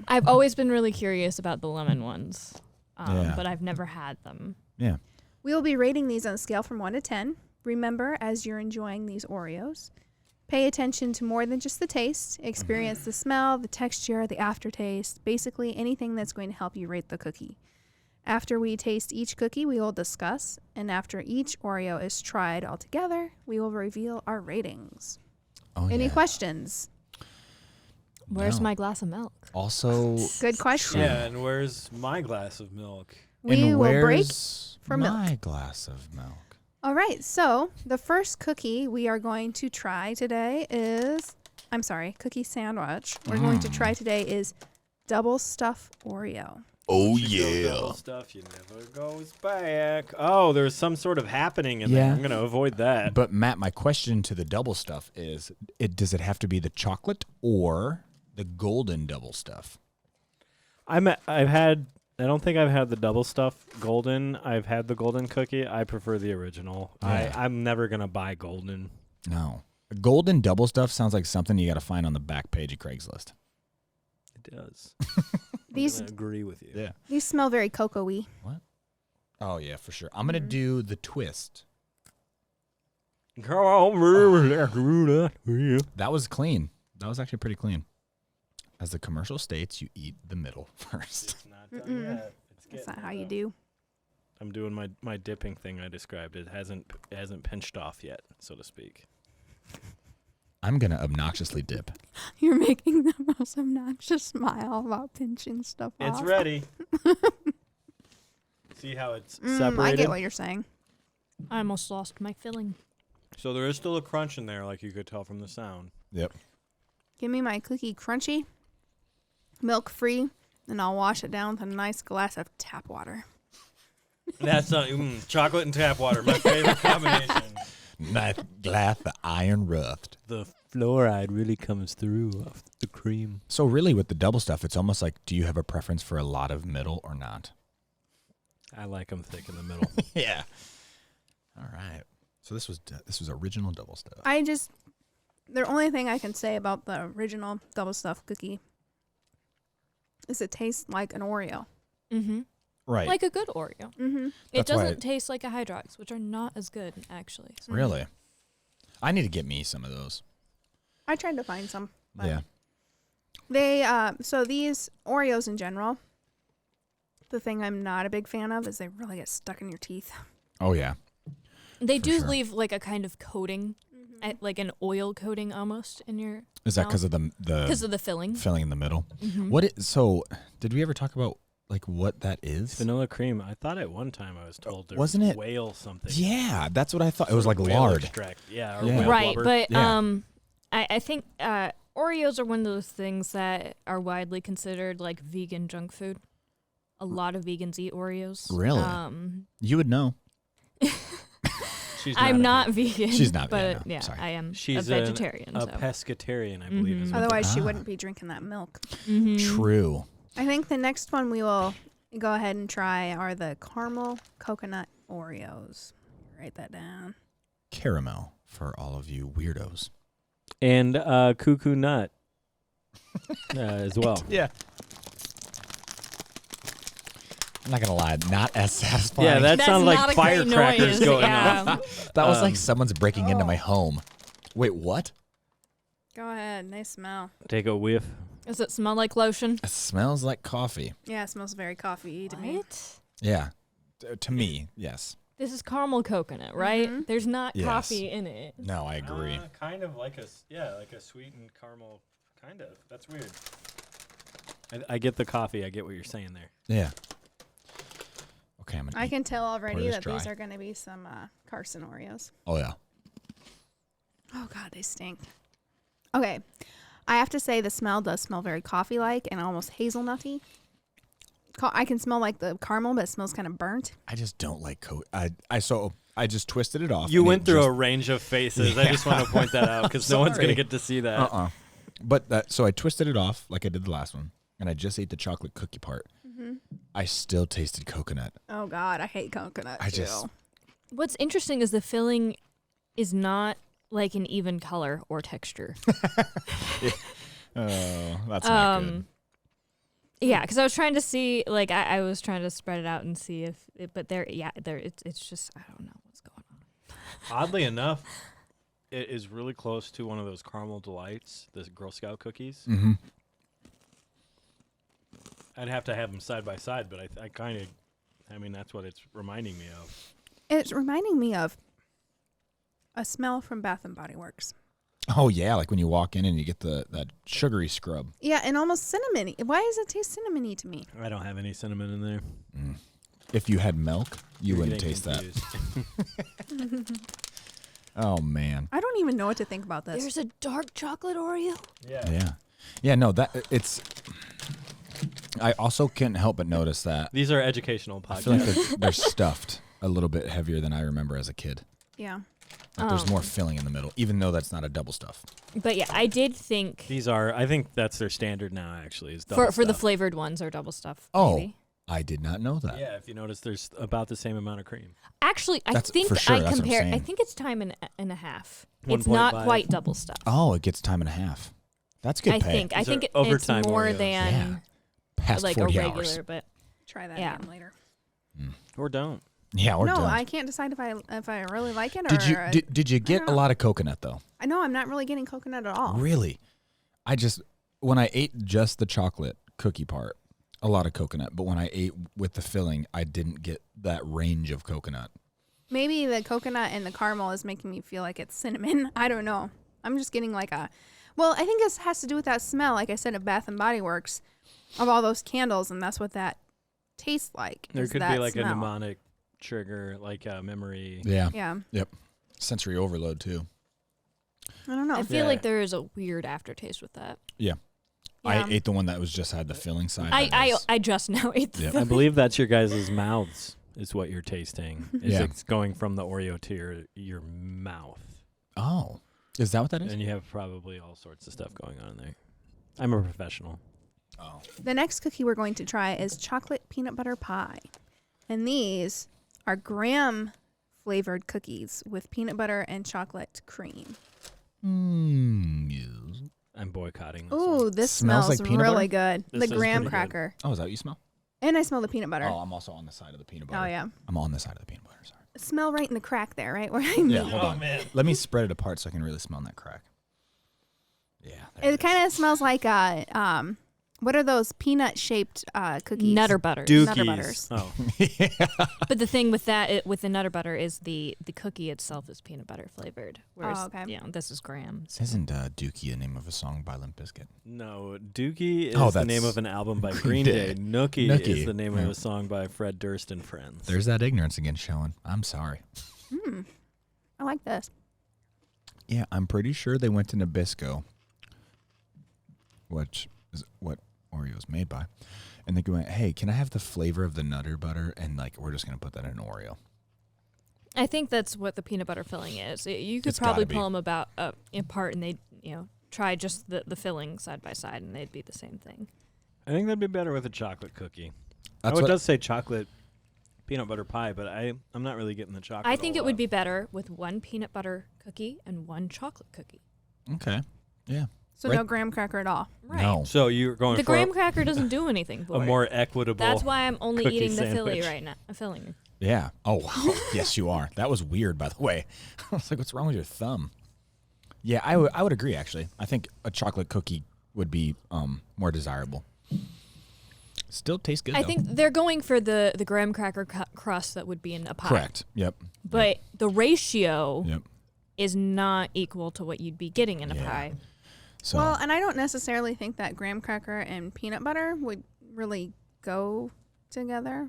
[SPEAKER 4] I've always been really curious about the lemon ones,
[SPEAKER 3] Yeah.
[SPEAKER 4] but I've never had them.
[SPEAKER 3] Yeah.
[SPEAKER 2] We will be rating these on a scale from 1 to 10. Remember, as you're enjoying these Oreos, pay attention to more than just the taste. Experience the smell, the texture, the aftertaste, basically anything that's going to help you rate the cookie. After we taste each cookie, we will discuss, and after each Oreo is tried all together, we will reveal our ratings.
[SPEAKER 3] Oh,
[SPEAKER 2] Any
[SPEAKER 3] yeah.
[SPEAKER 2] questions?
[SPEAKER 4] Where's
[SPEAKER 3] No.
[SPEAKER 4] my glass of milk?
[SPEAKER 3] Also,
[SPEAKER 2] Good question.
[SPEAKER 1] Yeah, and where's my glass of milk?
[SPEAKER 2] We
[SPEAKER 3] and
[SPEAKER 2] will break
[SPEAKER 3] where's
[SPEAKER 2] for milk.
[SPEAKER 3] my glass of milk.
[SPEAKER 2] All right, so the first cookie we are going to try today is, cookie sandwich. We're going to try today is double stuff Oreo.
[SPEAKER 3] Oh
[SPEAKER 1] Double stuff, you never goes back. Oh, there's some sort of happening in there.
[SPEAKER 3] Yeah.
[SPEAKER 1] I'm gonna avoid that.
[SPEAKER 3] But Matt, my question to the double stuff is: does it have to be the chocolate or the golden double stuff.
[SPEAKER 1] I don't think I've had the double stuff golden. I've had the golden cookie. I prefer the original.
[SPEAKER 3] Yeah.
[SPEAKER 1] I'm never gonna buy golden.
[SPEAKER 3] No. Golden double stuff sounds like something you got to find on the back page of Craigslist.
[SPEAKER 1] It does.
[SPEAKER 2] These
[SPEAKER 1] I agree with you.
[SPEAKER 3] Yeah.
[SPEAKER 2] these smell very cocoa-y.
[SPEAKER 3] What? Oh, yeah, for sure. I'm going to do the twist. That was clean. That was actually pretty clean. As the commercial states, you eat the middle first.
[SPEAKER 1] It's not done yet. It's
[SPEAKER 2] That's
[SPEAKER 1] getting
[SPEAKER 2] not how you
[SPEAKER 1] rough.
[SPEAKER 2] do.
[SPEAKER 1] I'm doing my dipping thing I described. It hasn't pinched off yet, so to speak.
[SPEAKER 3] I'm going to obnoxiously dip.
[SPEAKER 2] You're making the most obnoxious smile about pinching stuff
[SPEAKER 1] It's
[SPEAKER 2] off.
[SPEAKER 1] ready. See how it's separated?
[SPEAKER 2] I get what you're saying.
[SPEAKER 4] I almost lost my filling.
[SPEAKER 1] So there is still a crunch in there, like you could tell from the sound.
[SPEAKER 3] Yep.
[SPEAKER 2] Give me my cookie crunchy, milk-free, and I'll wash it down with a nice glass of tap water.
[SPEAKER 1] That's not chocolate and tap water, my favorite combination.
[SPEAKER 3] Nice glass of iron rust.
[SPEAKER 1] The fluoride really comes through off the cream.
[SPEAKER 3] So really with the double stuff, it's almost like, do you have a preference for a lot of middle or not?
[SPEAKER 1] I like them thick in the middle.
[SPEAKER 3] Yeah. All right. So this was original double stuff.
[SPEAKER 2] The only thing I can say about the original double stuffed cookie is it tastes like an Oreo.
[SPEAKER 4] Mm-hmm.
[SPEAKER 3] Right.
[SPEAKER 4] Like a good Oreo.
[SPEAKER 2] Mm-hmm.
[SPEAKER 4] It
[SPEAKER 3] That's why
[SPEAKER 4] doesn't taste like a Hydrox, which are not as good, actually. So.
[SPEAKER 3] Really? I need to get me some of those.
[SPEAKER 2] I tried to find some. but
[SPEAKER 3] Yeah.
[SPEAKER 2] They so these Oreos in general, the thing I'm not a big fan of is they really get stuck in your teeth.
[SPEAKER 3] Oh, yeah.
[SPEAKER 4] They
[SPEAKER 3] For
[SPEAKER 4] do
[SPEAKER 3] sure.
[SPEAKER 4] leave like a kind of coating, like an oil coating almost in your
[SPEAKER 3] Is that
[SPEAKER 4] mouth.
[SPEAKER 3] because of the
[SPEAKER 4] Because of the filling.
[SPEAKER 3] filling in the middle?
[SPEAKER 4] Mhm.
[SPEAKER 3] So did we ever talk about like what that is?
[SPEAKER 1] Vanilla cream. I thought at one time I was told there
[SPEAKER 3] Wasn't
[SPEAKER 1] was
[SPEAKER 3] it-
[SPEAKER 1] whale something.
[SPEAKER 3] Yeah, that's what I thought. It was like
[SPEAKER 1] Whale
[SPEAKER 3] lard.
[SPEAKER 1] extract. Yeah. Or
[SPEAKER 3] Yeah.
[SPEAKER 1] whale
[SPEAKER 4] Right,
[SPEAKER 1] blubber.
[SPEAKER 4] but
[SPEAKER 3] Yeah.
[SPEAKER 4] I think Oreos are one of those things that are widely considered like vegan junk food. A lot of vegans eat Oreos.
[SPEAKER 3] Really? You would know.
[SPEAKER 1] She's
[SPEAKER 4] I'm
[SPEAKER 1] a
[SPEAKER 4] not
[SPEAKER 1] vegan.
[SPEAKER 4] vegan.
[SPEAKER 3] She's not
[SPEAKER 4] but
[SPEAKER 3] vegan, no, sorry.
[SPEAKER 4] I am
[SPEAKER 1] She's
[SPEAKER 4] a vegetarian.
[SPEAKER 1] a
[SPEAKER 4] so.
[SPEAKER 1] pescatarian, I believe. Is what
[SPEAKER 2] Otherwise, she
[SPEAKER 3] Ah.
[SPEAKER 2] wouldn't be drinking that milk.
[SPEAKER 4] Mhm.
[SPEAKER 3] True.
[SPEAKER 2] I think the next one we will go ahead and try are the caramel coconut Oreos. Write that down.
[SPEAKER 3] Caramel for all of you weirdos.
[SPEAKER 1] And cuckoo nut as well.
[SPEAKER 3] Yeah. I'm not gonna lie, not as satisfying.
[SPEAKER 1] Yeah, that
[SPEAKER 4] That's
[SPEAKER 1] sounded
[SPEAKER 4] not
[SPEAKER 1] like
[SPEAKER 4] a great
[SPEAKER 1] firecrackers
[SPEAKER 4] noise,
[SPEAKER 1] going
[SPEAKER 4] yeah.
[SPEAKER 1] off.
[SPEAKER 3] that was like someone's breaking into my home. Wait, what?
[SPEAKER 2] Go ahead. Nice smell.
[SPEAKER 1] Take a whiff.
[SPEAKER 4] Does it smell like lotion?
[SPEAKER 3] It smells like coffee.
[SPEAKER 2] Yeah, it smells very coffee to me.
[SPEAKER 4] What?
[SPEAKER 3] Yeah. To me, yes.
[SPEAKER 4] This is caramel coconut, right?
[SPEAKER 2] Mhm.
[SPEAKER 4] There's not
[SPEAKER 3] Yes.
[SPEAKER 4] coffee in it.
[SPEAKER 3] No, I agree.
[SPEAKER 1] Kind of like like a sweetened caramel. Kind of. That's weird. I get the coffee. I get what you're saying there.
[SPEAKER 3] Yeah. Okay, I'm gonna.
[SPEAKER 2] I
[SPEAKER 3] eat.
[SPEAKER 2] can tell already
[SPEAKER 3] this
[SPEAKER 2] that these
[SPEAKER 3] dry.
[SPEAKER 2] are going to be some Carson Oreos.
[SPEAKER 3] Oh yeah.
[SPEAKER 2] Oh, God, they stink. Okay. I have to say the smell does smell very coffee-like and almost hazelnutty. I can smell like the caramel, but it smells kind of burnt.
[SPEAKER 3] I just don't like I just twisted it off.
[SPEAKER 1] You
[SPEAKER 3] and
[SPEAKER 1] went
[SPEAKER 3] it
[SPEAKER 1] through
[SPEAKER 3] just,
[SPEAKER 1] a range of faces. I just want to point that out because no one's
[SPEAKER 3] Sorry.
[SPEAKER 1] going to get to see that.
[SPEAKER 3] But so I twisted it off like I did the last one, and I just ate the chocolate cookie part. I still tasted coconut.
[SPEAKER 2] Oh, God, I hate coconut,
[SPEAKER 3] I
[SPEAKER 2] too.
[SPEAKER 3] just-
[SPEAKER 4] What's interesting is the filling is not like an even color or texture.
[SPEAKER 3] Oh, that's not good.
[SPEAKER 4] Yeah, because I was trying to see, like, I was trying to spread it out and see if, but it's just, I don't know what's going on.
[SPEAKER 1] Oddly enough, it is really close to one of those caramel delights, the Girl Scout cookies.
[SPEAKER 3] Mm-hmm.
[SPEAKER 1] I'd have to have them side by side, but I kind of, that's what it's reminding me of.
[SPEAKER 2] It's reminding me of a smell from Bath and Body Works.
[SPEAKER 3] Oh yeah, like when you walk in and you get that sugary scrub.
[SPEAKER 2] Yeah, and almost cinnamony. Why does it taste cinnamony to me?
[SPEAKER 1] I don't have any cinnamon in there.
[SPEAKER 3] If you had milk, you
[SPEAKER 1] You're
[SPEAKER 3] wouldn't
[SPEAKER 1] getting
[SPEAKER 3] taste that.
[SPEAKER 1] confused.
[SPEAKER 3] Oh man.
[SPEAKER 2] I don't even know what to think about this.
[SPEAKER 4] There's a dark chocolate Oreo.
[SPEAKER 1] Yeah.
[SPEAKER 3] Yeah. No, it's. I also can't help but notice that
[SPEAKER 1] These are educational
[SPEAKER 3] I feel like
[SPEAKER 1] podcasts.
[SPEAKER 3] they're stuffed a little bit heavier than I remember as a kid.
[SPEAKER 2] Yeah.
[SPEAKER 3] Like there's more filling in the middle, even though that's not a double stuff.
[SPEAKER 4] But yeah, I did think
[SPEAKER 1] These are, I think that's their standard now, actually, is double
[SPEAKER 4] for the
[SPEAKER 1] stuff.
[SPEAKER 4] flavored ones are double stuff.
[SPEAKER 3] Oh,
[SPEAKER 4] Maybe.
[SPEAKER 3] I did not know that.
[SPEAKER 1] Yeah, if you notice, there's about the same amount of cream.
[SPEAKER 4] Actually, I
[SPEAKER 3] That's
[SPEAKER 4] think
[SPEAKER 3] for sure,
[SPEAKER 4] I
[SPEAKER 3] that's what I'm
[SPEAKER 4] compare. I
[SPEAKER 3] saying.
[SPEAKER 4] think it's time and a half. It's
[SPEAKER 1] 1.5.
[SPEAKER 4] not quite double stuff.
[SPEAKER 3] Oh, it gets time and a half. That's good
[SPEAKER 4] I
[SPEAKER 3] pay.
[SPEAKER 4] think. I
[SPEAKER 1] These
[SPEAKER 4] think
[SPEAKER 1] are
[SPEAKER 4] it's
[SPEAKER 1] overtime
[SPEAKER 4] more
[SPEAKER 1] Oreos.
[SPEAKER 4] than
[SPEAKER 3] Yeah. Past
[SPEAKER 4] like a
[SPEAKER 3] 40
[SPEAKER 4] regular,
[SPEAKER 3] hours.
[SPEAKER 4] but
[SPEAKER 2] Try that
[SPEAKER 4] Yeah.
[SPEAKER 2] again later.
[SPEAKER 1] Or don't.
[SPEAKER 3] Yeah, we're
[SPEAKER 2] No,
[SPEAKER 3] done.
[SPEAKER 2] I can't decide if I really like it or.
[SPEAKER 3] Did you did you get a
[SPEAKER 2] know.
[SPEAKER 3] lot of coconut though?
[SPEAKER 2] I know I'm not really getting coconut at all.
[SPEAKER 3] Really? I just when I ate just the chocolate cookie part, a lot of coconut, but when I ate with the filling, I didn't get that range of coconut.
[SPEAKER 2] Maybe the coconut and the caramel is making me feel like it's cinnamon. I don't know. I'm just getting like a. Well, I think this has to do with that smell, like I said, of Bath and Body Works, of all those candles, and that's what that tastes like.
[SPEAKER 1] There
[SPEAKER 2] is
[SPEAKER 1] could
[SPEAKER 2] that
[SPEAKER 1] be like
[SPEAKER 2] smell.
[SPEAKER 1] a mnemonic trigger, like a memory.
[SPEAKER 3] Yeah.
[SPEAKER 2] Yeah,
[SPEAKER 3] Yep. Sensory overload too.
[SPEAKER 2] I don't know.
[SPEAKER 4] I feel
[SPEAKER 1] Yeah.
[SPEAKER 4] like there is a weird aftertaste with that.
[SPEAKER 3] Yeah.
[SPEAKER 2] Yeah.
[SPEAKER 3] I ate the one that was just had the filling side.
[SPEAKER 4] I just now ate the
[SPEAKER 3] Yep.
[SPEAKER 1] I believe that's your guys' mouths is what you're tasting.
[SPEAKER 3] Yeah.
[SPEAKER 1] It's going from the Oreo to your mouth.
[SPEAKER 3] Oh. Is that what that is?
[SPEAKER 1] And you have probably all sorts of stuff going on there. I'm a professional.
[SPEAKER 3] Oh.
[SPEAKER 2] The next cookie we're going to try is chocolate peanut butter pie, and these are graham flavored cookies with peanut butter and chocolate cream.
[SPEAKER 3] Yes.
[SPEAKER 1] I'm boycotting this
[SPEAKER 2] Ooh,
[SPEAKER 1] one.
[SPEAKER 2] this
[SPEAKER 3] Smells
[SPEAKER 2] smells
[SPEAKER 3] like peanut
[SPEAKER 2] really good.
[SPEAKER 1] This
[SPEAKER 2] The
[SPEAKER 1] is
[SPEAKER 2] graham
[SPEAKER 1] pretty good.
[SPEAKER 2] cracker.
[SPEAKER 3] Oh, is that what you smell?
[SPEAKER 2] And I smell the peanut butter.
[SPEAKER 3] Oh, I'm also on the side of the peanut butter.
[SPEAKER 2] Oh, yeah.
[SPEAKER 3] I'm on the side of the peanut butter, sorry.
[SPEAKER 2] Smell right in the crack there, right? Where I
[SPEAKER 3] Yeah,
[SPEAKER 2] mean,
[SPEAKER 3] hold on.
[SPEAKER 1] man.
[SPEAKER 3] Let me spread it apart so I can really smell that crack. Yeah. there
[SPEAKER 2] It kind of smells like what are those peanut shaped cookies?
[SPEAKER 4] Nutter butters.
[SPEAKER 2] Nutter
[SPEAKER 1] Dookies.
[SPEAKER 2] butters.
[SPEAKER 1] Oh,
[SPEAKER 4] But the thing with that, with the Nutter butter, is the cookie itself is peanut butter flavored. Whereas,
[SPEAKER 2] okay.
[SPEAKER 4] this is graham. So.
[SPEAKER 3] Isn't Dookie the name of a song by Limp Bizkit?
[SPEAKER 1] no. Dookie is
[SPEAKER 3] Oh,
[SPEAKER 1] the name
[SPEAKER 3] that's
[SPEAKER 1] of an album by
[SPEAKER 3] Green
[SPEAKER 1] Green
[SPEAKER 3] Day.
[SPEAKER 1] Day. Nookie
[SPEAKER 3] Nookie.
[SPEAKER 1] is the name of
[SPEAKER 3] Yeah.
[SPEAKER 1] a song by Fred Durst and Friends.
[SPEAKER 3] There's that ignorance again showing. I'm sorry.
[SPEAKER 2] I like this.
[SPEAKER 3] Yeah, I'm pretty sure they went to Nabisco, which is what Oreo is made by, and they went, "Hey, can I have the flavor of the Nutter butter?" And like, we're just gonna put that in an Oreo.
[SPEAKER 4] I think that's what the peanut butter filling is. You could
[SPEAKER 3] It's gotta
[SPEAKER 4] probably
[SPEAKER 3] be.
[SPEAKER 4] pull them about apart, and they try just the filling side by side, and they'd be the same thing.
[SPEAKER 1] I think that'd be better with a chocolate cookie.
[SPEAKER 3] That's
[SPEAKER 1] It
[SPEAKER 3] what-
[SPEAKER 1] does say chocolate peanut butter pie, but I'm not really getting the chocolate.
[SPEAKER 4] I think
[SPEAKER 1] all
[SPEAKER 4] it would
[SPEAKER 1] up.
[SPEAKER 4] be better with one peanut butter cookie and one chocolate cookie.
[SPEAKER 3] Okay. Yeah.
[SPEAKER 2] So
[SPEAKER 3] Right.
[SPEAKER 2] no graham cracker at all.
[SPEAKER 4] Right.
[SPEAKER 3] No.
[SPEAKER 1] So you're going
[SPEAKER 4] The
[SPEAKER 1] for
[SPEAKER 4] graham cracker doesn't do anything for
[SPEAKER 1] a
[SPEAKER 4] it.
[SPEAKER 1] more equitable.
[SPEAKER 4] That's why I'm only
[SPEAKER 1] cookie
[SPEAKER 4] eating the
[SPEAKER 1] sandwich.
[SPEAKER 4] filling right now. Filling.
[SPEAKER 3] Yeah. Oh wow. Yes, you are. That was weird, by the way. I was like, "What's wrong with your thumb?" Yeah, I would agree. Actually, I think a chocolate cookie would be more desirable. Still tastes good.
[SPEAKER 4] I
[SPEAKER 3] though.
[SPEAKER 4] think they're going for the graham cracker crust that would be in a pie.
[SPEAKER 3] correct. Yep.
[SPEAKER 4] But the ratio
[SPEAKER 3] Yep.
[SPEAKER 4] is not equal to what you'd be getting in a
[SPEAKER 3] Yeah.
[SPEAKER 4] pie.
[SPEAKER 3] So
[SPEAKER 2] Well, and I don't necessarily think that graham cracker and peanut butter would really go together.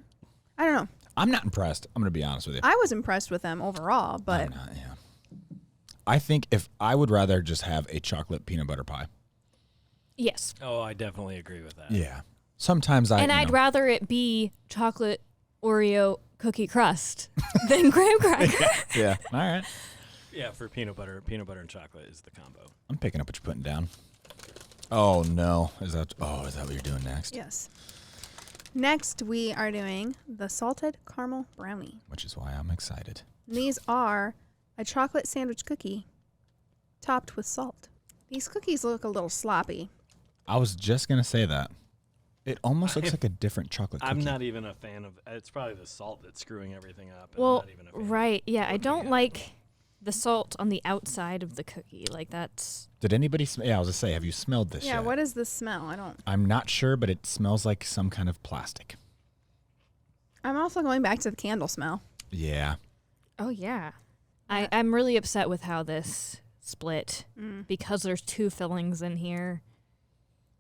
[SPEAKER 2] I don't know.
[SPEAKER 3] I'm not impressed. I'm gonna be honest with you.
[SPEAKER 2] I was impressed with them overall, but
[SPEAKER 3] I'm not, yeah. I think if I would rather just have a chocolate peanut butter pie.
[SPEAKER 4] Yes.
[SPEAKER 1] Oh, I definitely agree with that.
[SPEAKER 3] Yeah. Sometimes
[SPEAKER 4] And I'd rather it be chocolate Oreo cookie crust than graham cracker.
[SPEAKER 3] Yeah. All right.
[SPEAKER 1] Yeah, for peanut butter and chocolate is the combo.
[SPEAKER 3] I'm picking up what you're putting down. Oh no. Is that what you're doing next?
[SPEAKER 2] yes. Next, we are doing the salted caramel brownie.
[SPEAKER 3] Which is why I'm excited.
[SPEAKER 2] These are a chocolate sandwich cookie topped with salt. These cookies look a little sloppy.
[SPEAKER 3] I was just gonna say that. It almost looks like a different chocolate cookie.
[SPEAKER 1] I'm not even a fan of. It's probably the salt that's screwing everything up. and I'm
[SPEAKER 4] Well,
[SPEAKER 1] not even a fan.
[SPEAKER 4] right. Yeah, I
[SPEAKER 1] Looking
[SPEAKER 4] don't
[SPEAKER 1] at
[SPEAKER 4] like the salt on the outside of the cookie. Like that's
[SPEAKER 3] Did anybody yeah, I was gonna say, have you smelled this
[SPEAKER 2] Yeah,
[SPEAKER 3] yet?
[SPEAKER 2] what is the smell? I don't.
[SPEAKER 3] I'm not sure, but it smells like some kind of plastic.
[SPEAKER 2] I'm also going back to the candle smell.
[SPEAKER 3] Yeah.
[SPEAKER 4] Oh yeah. I'm really upset with how this split because there's two fillings in here.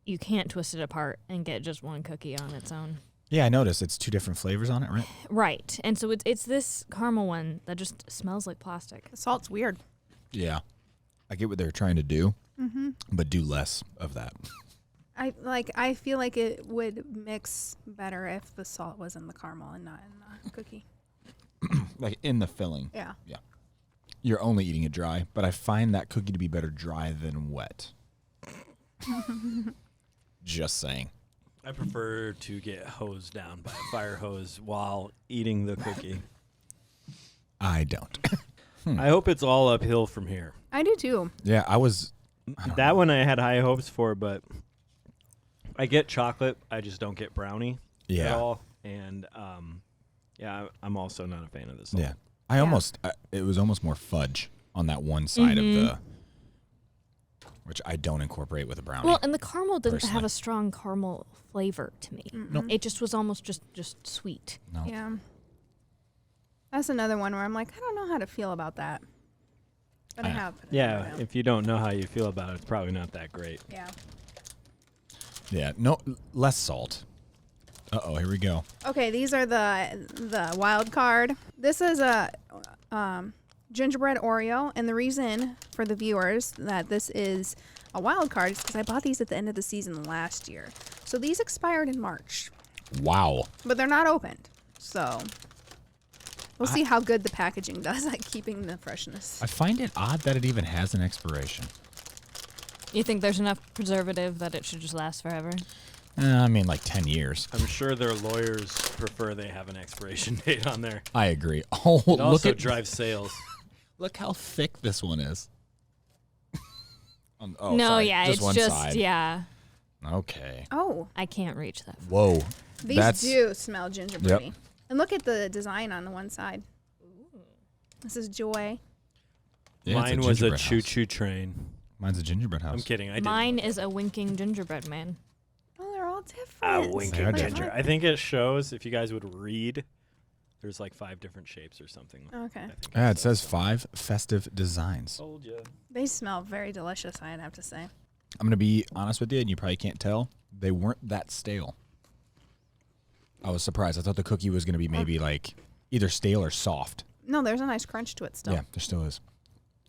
[SPEAKER 4] You can't twist it apart and get just one cookie on its own.
[SPEAKER 3] Yeah, I noticed it's two different flavors on it, right?
[SPEAKER 4] Right. And so it's this caramel one that just smells like plastic.
[SPEAKER 2] The salt's weird.
[SPEAKER 3] Yeah. I get what they're trying to do, but do less of that.
[SPEAKER 2] I feel like it would mix better if the salt was in the caramel and not in the cookie.
[SPEAKER 3] Like in the filling.
[SPEAKER 2] Yeah.
[SPEAKER 3] you're only eating it dry, but I find that cookie to be better dry than wet. Just saying.
[SPEAKER 1] I prefer to get hosed down by a fire hose while eating the cookie.
[SPEAKER 3] I don't.
[SPEAKER 1] I hope it's all uphill from here.
[SPEAKER 2] I do too.
[SPEAKER 3] Yeah, I don't
[SPEAKER 1] That
[SPEAKER 3] know.
[SPEAKER 1] one I had high hopes for, but I get chocolate. I just don't get brownie at
[SPEAKER 3] Yeah.
[SPEAKER 1] all. And yeah, I'm also not a fan of this.
[SPEAKER 3] Yeah. It was almost more fudge on that one side of the, which I don't incorporate with a brownie.
[SPEAKER 4] Well, and the caramel didn't have
[SPEAKER 3] personally.
[SPEAKER 4] a strong caramel flavor to me.
[SPEAKER 3] Nope.
[SPEAKER 4] It just was almost just sweet.
[SPEAKER 3] No.
[SPEAKER 2] Yeah. That's another one where I'm like, I don't know how to feel about that. But I have.
[SPEAKER 1] Yeah, if you don't know how you feel about it, it's probably not that great.
[SPEAKER 2] Yeah.
[SPEAKER 3] Yeah, no, less salt. Uh-oh, here we go.
[SPEAKER 2] Okay, these are the wild card. This is a gingerbread Oreo, and the reason for the viewers that this is a wild card is because I bought these at the end of the season last year. So these expired in March,
[SPEAKER 3] Wow.
[SPEAKER 2] but they're not opened. So we'll see how good the packaging does at keeping the freshness.
[SPEAKER 3] I find it odd that it even has an expiration.
[SPEAKER 4] You think there's enough preservative that it should just last forever?
[SPEAKER 3] I mean, like 10 years.
[SPEAKER 1] I'm sure their lawyers prefer they have an expiration date on there.
[SPEAKER 3] I agree. Oh,
[SPEAKER 1] It
[SPEAKER 3] look
[SPEAKER 1] also
[SPEAKER 3] at
[SPEAKER 1] drives sales.
[SPEAKER 3] look how thick this one is.
[SPEAKER 4] No,
[SPEAKER 3] sorry,
[SPEAKER 4] yeah,
[SPEAKER 3] just
[SPEAKER 4] it's
[SPEAKER 3] one
[SPEAKER 4] just
[SPEAKER 3] side.
[SPEAKER 4] yeah.
[SPEAKER 3] Okay.
[SPEAKER 2] Oh,
[SPEAKER 4] I can't reach that.
[SPEAKER 3] Whoa.
[SPEAKER 2] these do smell gingerbready.
[SPEAKER 3] Yep.
[SPEAKER 2] And look at the design on the one side. This is Joy.
[SPEAKER 3] Yeah, it's
[SPEAKER 1] Mine was a
[SPEAKER 3] gingerbread house.
[SPEAKER 1] choo-choo train.
[SPEAKER 3] Mine's a gingerbread house.
[SPEAKER 1] I'm kidding. I didn't
[SPEAKER 4] Mine
[SPEAKER 1] look
[SPEAKER 4] is a winking gingerbread man.
[SPEAKER 2] Oh, they're all different.
[SPEAKER 1] a
[SPEAKER 3] They
[SPEAKER 1] winking
[SPEAKER 3] are
[SPEAKER 1] ginger.
[SPEAKER 3] different.
[SPEAKER 1] I think it shows, if you guys would read, there's like 5 different shapes or something.
[SPEAKER 2] Okay.
[SPEAKER 1] I think
[SPEAKER 3] Yeah, it says 5 festive designs.
[SPEAKER 1] Told you.
[SPEAKER 2] They smell very delicious, I'd have to say.
[SPEAKER 3] I'm going to be honest with you, and you probably can't tell. They weren't that stale. I was surprised. I thought the cookie was going to be maybe like either stale or soft.
[SPEAKER 2] No, there's a nice crunch to it still.
[SPEAKER 3] Yeah, there still is.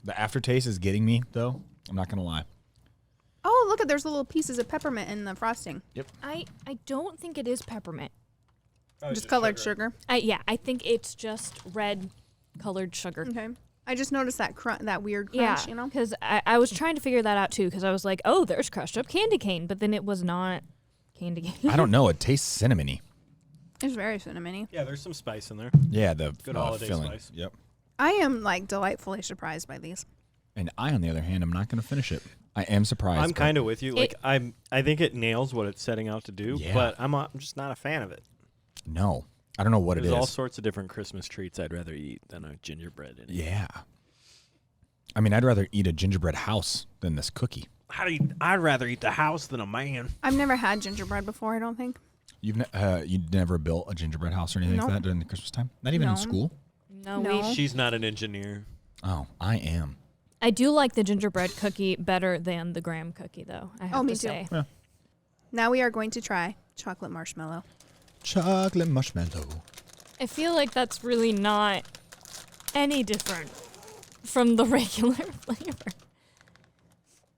[SPEAKER 3] The aftertaste is getting me, though. I'm not going to lie.
[SPEAKER 2] Oh, look at there's little pieces of peppermint in the frosting.
[SPEAKER 4] I don't think it is peppermint.
[SPEAKER 2] Just colored sugar.
[SPEAKER 4] I think it's just red colored sugar.
[SPEAKER 2] Okay. I just noticed that that weird
[SPEAKER 4] Yeah,
[SPEAKER 2] crunch, you know?
[SPEAKER 4] because I was trying to figure that out too. Because I was like, oh, there's crushed up candy cane, but then it was not candy cane.
[SPEAKER 3] I don't know. It tastes cinnamony.
[SPEAKER 2] It's very cinnamony.
[SPEAKER 1] Yeah, there's some spice in there.
[SPEAKER 3] Yeah, the
[SPEAKER 1] Good holiday
[SPEAKER 3] filling.
[SPEAKER 1] spice.
[SPEAKER 3] Yep.
[SPEAKER 2] I am like delightfully surprised by these.
[SPEAKER 3] And I, on the other hand, am not going to finish it. I am surprised.
[SPEAKER 1] I'm
[SPEAKER 3] but-
[SPEAKER 1] kind of with you. Like I think it nails what it's setting out to do,
[SPEAKER 3] Yeah.
[SPEAKER 1] but I'm just not a fan of it.
[SPEAKER 3] No. I don't know what
[SPEAKER 1] There's
[SPEAKER 3] it
[SPEAKER 1] all
[SPEAKER 3] is.
[SPEAKER 1] sorts of different Christmas treats I'd rather eat than a gingerbread. In it.
[SPEAKER 3] Yeah. I mean, I'd rather eat a gingerbread house than this cookie.
[SPEAKER 1] I'd rather eat the house than a man.
[SPEAKER 2] I've never had gingerbread before, I don't think.
[SPEAKER 3] You've never built a gingerbread house or anything like
[SPEAKER 2] No.
[SPEAKER 3] that during the Christmas time? Not even in
[SPEAKER 2] No.
[SPEAKER 3] school?
[SPEAKER 4] No,
[SPEAKER 2] No.
[SPEAKER 1] She's not an engineer.
[SPEAKER 3] Oh, I am.
[SPEAKER 4] I do like the gingerbread cookie better than the graham cookie, though. I have
[SPEAKER 2] me
[SPEAKER 4] to
[SPEAKER 2] too.
[SPEAKER 4] say.
[SPEAKER 2] Now we are going to try chocolate marshmallow.
[SPEAKER 3] Chocolate marshmallow.
[SPEAKER 4] I feel like that's really not any different from the regular flavor.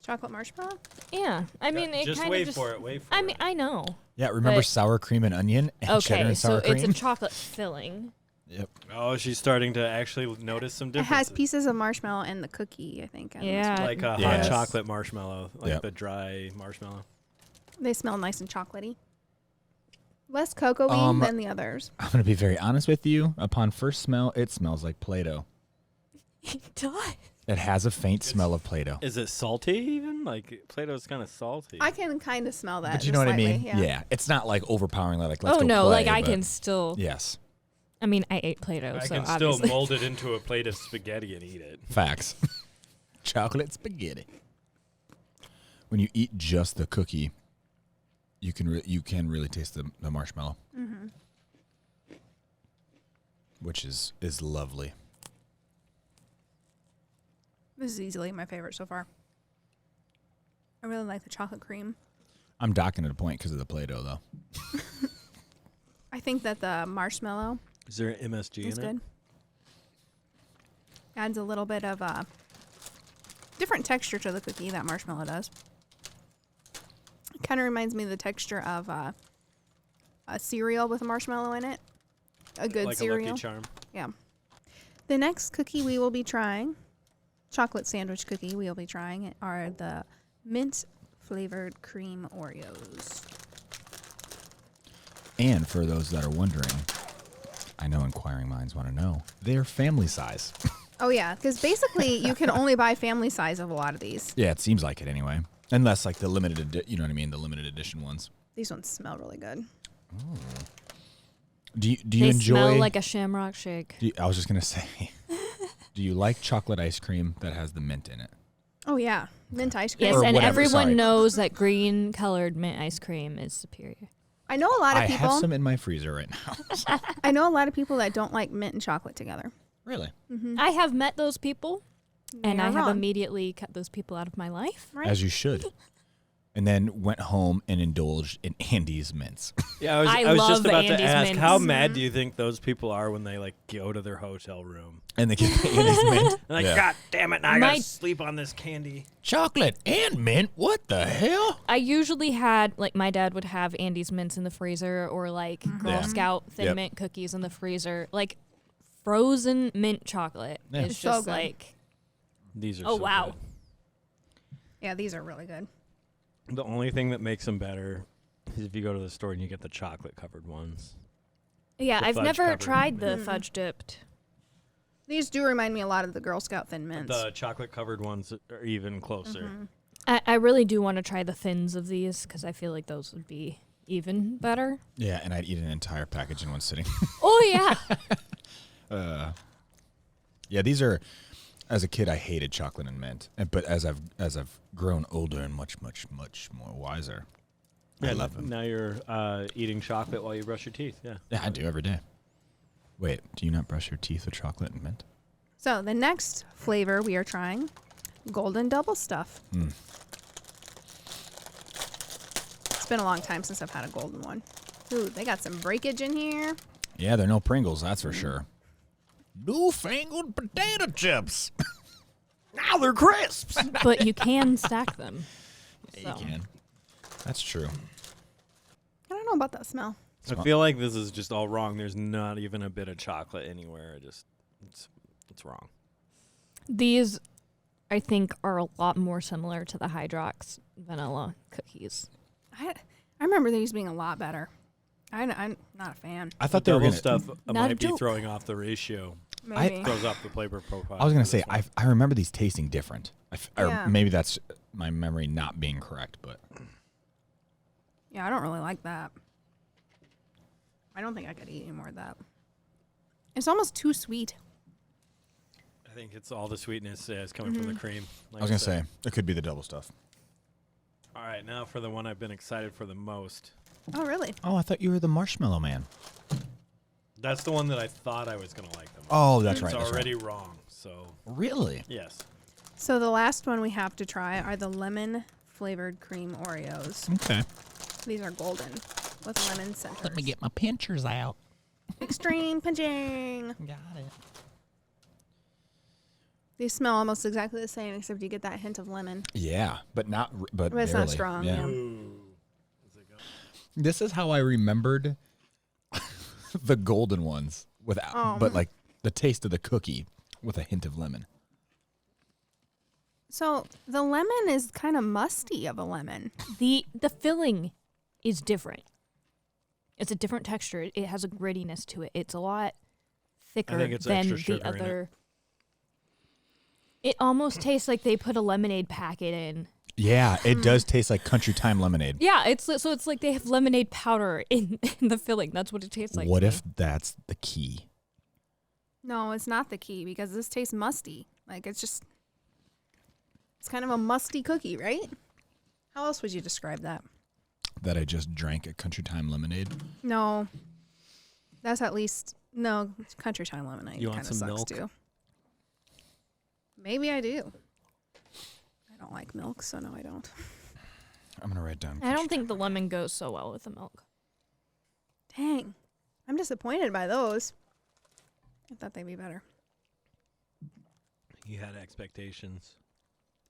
[SPEAKER 2] Chocolate marshmallow?
[SPEAKER 4] Yeah, I mean, it
[SPEAKER 1] just
[SPEAKER 4] kind
[SPEAKER 1] wait
[SPEAKER 4] of just.
[SPEAKER 1] for it. Wait for
[SPEAKER 4] I
[SPEAKER 1] it.
[SPEAKER 4] mean, I know.
[SPEAKER 3] Yeah, remember
[SPEAKER 4] But-
[SPEAKER 3] sour cream and onion and cheddar
[SPEAKER 4] Okay,
[SPEAKER 3] and
[SPEAKER 4] so
[SPEAKER 3] sour
[SPEAKER 4] it's
[SPEAKER 3] cream?
[SPEAKER 4] a chocolate filling.
[SPEAKER 3] Yep.
[SPEAKER 1] Oh, she's starting to actually notice some
[SPEAKER 2] It
[SPEAKER 1] differences.
[SPEAKER 2] has pieces of marshmallow and the cookie, I think. on this
[SPEAKER 4] Yeah.
[SPEAKER 2] one.
[SPEAKER 1] like a
[SPEAKER 3] Yes.
[SPEAKER 1] hot chocolate marshmallow, like
[SPEAKER 3] Yep.
[SPEAKER 1] the dry marshmallow.
[SPEAKER 2] They smell nice and chocolatey. Less cocoa bean than the others.
[SPEAKER 3] I'm going to be very honest with you. Upon first smell, it smells like Play-Doh.
[SPEAKER 4] It does.
[SPEAKER 3] It has a faint smell of Play-Doh.
[SPEAKER 1] Is it salty even? Like Play-Doh's kind of salty.
[SPEAKER 2] I can kind of smell that.
[SPEAKER 3] But you
[SPEAKER 2] just
[SPEAKER 3] know what I
[SPEAKER 2] slightly,
[SPEAKER 3] mean?
[SPEAKER 2] Yeah.
[SPEAKER 3] It's not like overpowering. Like let's
[SPEAKER 4] Oh
[SPEAKER 3] go
[SPEAKER 4] no,
[SPEAKER 3] play,
[SPEAKER 4] like I
[SPEAKER 3] but-
[SPEAKER 4] can still.
[SPEAKER 3] Yes.
[SPEAKER 4] I mean, I ate Play-Doh,
[SPEAKER 1] I
[SPEAKER 4] so
[SPEAKER 1] can
[SPEAKER 4] obviously.
[SPEAKER 1] still mold it into a plate of spaghetti and eat it.
[SPEAKER 3] Facts. Chocolate spaghetti. When you eat just the cookie, you can really taste the marshmallow, which is lovely.
[SPEAKER 2] This is easily my favorite so far. I really like the chocolate cream.
[SPEAKER 3] I'm docking at a point because of the Play-Doh, though.
[SPEAKER 2] I think that the marshmallow
[SPEAKER 1] Is there an MSG
[SPEAKER 2] is
[SPEAKER 1] in it?
[SPEAKER 2] good. Adds a little bit of a different texture to the cookie, that marshmallow does. It kind of reminds me of the texture of a cereal with a marshmallow in it. A good
[SPEAKER 1] Like
[SPEAKER 2] cereal.
[SPEAKER 1] a Lucky Charm.
[SPEAKER 2] Yeah. The next cookie we will be trying chocolate sandwich cookie we'll be trying are the mint flavored cream Oreos.
[SPEAKER 3] And for those that are wondering, I know inquiring minds want to know, they're family size.
[SPEAKER 2] Oh, yeah, because basically you can only buy family size of a lot of these.
[SPEAKER 3] Yeah, it seems like it anyway. Unless like the you know what I mean, the limited edition ones.
[SPEAKER 2] These ones smell really good.
[SPEAKER 3] Do you
[SPEAKER 4] They
[SPEAKER 3] enjoy?
[SPEAKER 4] smell like a shamrock shake.
[SPEAKER 3] I was just gonna say, do you like chocolate ice cream that has the mint in it?
[SPEAKER 2] Oh, yeah. Mint ice cream.
[SPEAKER 4] Yes,
[SPEAKER 3] Or
[SPEAKER 4] and
[SPEAKER 3] whatever,
[SPEAKER 4] everyone
[SPEAKER 3] sorry.
[SPEAKER 4] knows that green colored mint ice cream is superior.
[SPEAKER 2] I know a lot of
[SPEAKER 3] I
[SPEAKER 2] people.
[SPEAKER 3] have some in my freezer right now.
[SPEAKER 2] I know a lot of people that don't like mint and chocolate together.
[SPEAKER 3] Really?
[SPEAKER 4] I have met those people, and
[SPEAKER 2] You're
[SPEAKER 4] I have
[SPEAKER 2] wrong.
[SPEAKER 4] immediately cut those people out of my life.
[SPEAKER 2] Right?
[SPEAKER 3] As you should. And then went home and indulged in Andy's mints.
[SPEAKER 1] Yeah,
[SPEAKER 4] I
[SPEAKER 1] I was just
[SPEAKER 4] love
[SPEAKER 1] about to
[SPEAKER 4] Andy's
[SPEAKER 1] ask,
[SPEAKER 4] mints.
[SPEAKER 1] how mad do you think those people are when they like go to their hotel room?
[SPEAKER 3] And they get the Andy's mint.
[SPEAKER 1] They're like,
[SPEAKER 3] Yeah.
[SPEAKER 1] God damn it, now I
[SPEAKER 4] My-
[SPEAKER 1] gotta sleep on this candy.
[SPEAKER 3] Chocolate and mint? What the hell?
[SPEAKER 4] I usually had, like, my dad would have Andy's mints in the freezer or, like, Girl
[SPEAKER 3] Yeah.
[SPEAKER 4] Scout Thin
[SPEAKER 3] Yep.
[SPEAKER 4] Mint cookies in the freezer. Like, frozen mint chocolate
[SPEAKER 3] Yeah.
[SPEAKER 4] is
[SPEAKER 2] It's so
[SPEAKER 4] just
[SPEAKER 2] good.
[SPEAKER 4] like,
[SPEAKER 1] These are
[SPEAKER 4] oh,
[SPEAKER 1] so
[SPEAKER 4] wow.
[SPEAKER 1] good.
[SPEAKER 2] Yeah, these are really good.
[SPEAKER 1] The only thing that makes them better is if you go to the store and you get the chocolate covered ones.
[SPEAKER 4] Yeah,
[SPEAKER 1] The
[SPEAKER 4] I've
[SPEAKER 1] fudge
[SPEAKER 4] never
[SPEAKER 1] covered
[SPEAKER 4] tried the
[SPEAKER 2] mint.
[SPEAKER 4] fudge dipped.
[SPEAKER 2] These do remind me a lot of the Girl Scout Thin Mints.
[SPEAKER 1] The chocolate covered ones are even closer.
[SPEAKER 4] I really do want to try the thins of these because I feel like those would be even better.
[SPEAKER 3] Yeah, and I'd eat an entire package in one sitting.
[SPEAKER 4] Oh, yeah.
[SPEAKER 3] Yeah, these are. As a kid, I hated chocolate and mint, but as I've grown older and much more wiser, I love them.
[SPEAKER 1] Now you're eating chocolate while you brush your teeth. Yeah.
[SPEAKER 3] Yeah, I do every day. Wait, do you not brush your teeth with chocolate and mint?
[SPEAKER 2] So the next flavor we are trying, Golden Double Stuff. It's been a long time since I've had a golden one. Ooh, they got some breakage in here.
[SPEAKER 3] Yeah, they're no Pringles, that's for sure. Newfangled potato chips.
[SPEAKER 1] Now they're crisps.
[SPEAKER 4] But you can stack them.
[SPEAKER 3] You can. That's true.
[SPEAKER 2] I don't know about that smell.
[SPEAKER 1] I feel like this is just all wrong. There's not even a bit of chocolate anywhere. It's wrong.
[SPEAKER 4] These, I think, are a lot more similar to the Hydrox vanilla cookies.
[SPEAKER 2] I remember these being a lot better. I'm not a fan.
[SPEAKER 3] I thought they were
[SPEAKER 1] Double
[SPEAKER 3] gonna.
[SPEAKER 1] stuff
[SPEAKER 4] Not a
[SPEAKER 1] might be
[SPEAKER 4] joke.
[SPEAKER 1] throwing off the ratio.
[SPEAKER 2] Maybe.
[SPEAKER 1] Throws off the flavor profile.
[SPEAKER 3] I was gonna
[SPEAKER 1] for
[SPEAKER 3] say
[SPEAKER 1] this one.
[SPEAKER 3] I remember these tasting different. Or
[SPEAKER 2] Yeah.
[SPEAKER 3] maybe that's my memory not being correct, but
[SPEAKER 2] Yeah, I don't really like that. I don't think I could eat any more of that. It's almost too sweet.
[SPEAKER 1] I think it's all the sweetness is coming from the cream. Like
[SPEAKER 3] I was gonna
[SPEAKER 1] said.
[SPEAKER 3] say it could be the double stuff.
[SPEAKER 1] All right, now for the one I've been excited for the most.
[SPEAKER 2] Oh, really?
[SPEAKER 3] Oh, I thought you were the marshmallow man.
[SPEAKER 1] That's the one that I thought I was gonna like the most.
[SPEAKER 3] Oh, that's
[SPEAKER 1] It's
[SPEAKER 3] right. That's
[SPEAKER 1] already wrong. So
[SPEAKER 3] right. Really?
[SPEAKER 1] yes.
[SPEAKER 2] So the last one we have to try are the lemon flavored cream Oreos.
[SPEAKER 3] Okay.
[SPEAKER 2] These are golden with lemon centers.
[SPEAKER 3] Let me get my pinchers out.
[SPEAKER 2] Extreme pinching.
[SPEAKER 3] Got it.
[SPEAKER 2] These smell almost exactly the same, except you get that hint of lemon.
[SPEAKER 3] Yeah, but not. But
[SPEAKER 2] But it's not
[SPEAKER 3] barely.
[SPEAKER 2] strong.
[SPEAKER 3] Yeah.
[SPEAKER 2] Yeah.
[SPEAKER 3] This is how I remembered the golden ones without, but like the taste of the cookie with a hint of lemon.
[SPEAKER 2] So the lemon is kind of musty of a lemon.
[SPEAKER 4] The filling is different. It's a different texture. It has a grittiness to it. It's a lot thicker
[SPEAKER 1] think it's
[SPEAKER 4] than
[SPEAKER 1] extra
[SPEAKER 4] the
[SPEAKER 1] sugar in it.
[SPEAKER 4] other. It almost tastes like they put a lemonade packet in.
[SPEAKER 3] Yeah, it does taste like country time lemonade.
[SPEAKER 4] Yeah, it's like they have lemonade powder in the filling. That's what it tastes like.
[SPEAKER 3] What
[SPEAKER 4] to
[SPEAKER 3] if
[SPEAKER 4] me.
[SPEAKER 3] that's the key?
[SPEAKER 2] No, it's not the key because this tastes musty. Like it's kind of a musty cookie, right? How else would you describe that?
[SPEAKER 3] That I just drank a country time lemonade?
[SPEAKER 2] No. That's at least no country time lemonade.
[SPEAKER 1] You want
[SPEAKER 2] Kind of
[SPEAKER 1] some
[SPEAKER 2] sucks
[SPEAKER 1] milk?
[SPEAKER 2] too. Maybe I do. I don't like milk, so no, I don't.
[SPEAKER 3] I'm gonna write down.
[SPEAKER 4] I don't think the lemon goes so well with the milk.
[SPEAKER 2] Dang, I'm disappointed by those. I thought they'd be better.
[SPEAKER 1] You had expectations.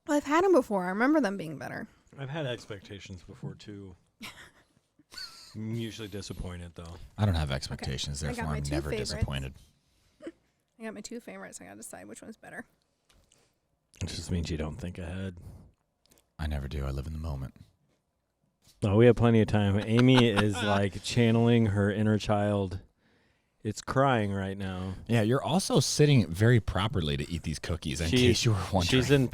[SPEAKER 2] Well, I've had them before. I remember them being better.
[SPEAKER 1] I've had expectations before too. I'm usually disappointed though.
[SPEAKER 3] I don't have expectations,
[SPEAKER 2] I got
[SPEAKER 3] therefore
[SPEAKER 2] my
[SPEAKER 3] I'm
[SPEAKER 2] two
[SPEAKER 3] never
[SPEAKER 2] favorites.
[SPEAKER 3] disappointed.
[SPEAKER 2] I got my two favorites. I gotta decide which one's better.
[SPEAKER 1] It just means you don't think ahead.
[SPEAKER 3] I never do. I live in the moment.
[SPEAKER 1] Oh, we have plenty of time. Amy is like channeling her inner child. It's crying right now.
[SPEAKER 3] Yeah, you're also sitting very properly to eat these cookies, in case you were wondering.
[SPEAKER 1] She's in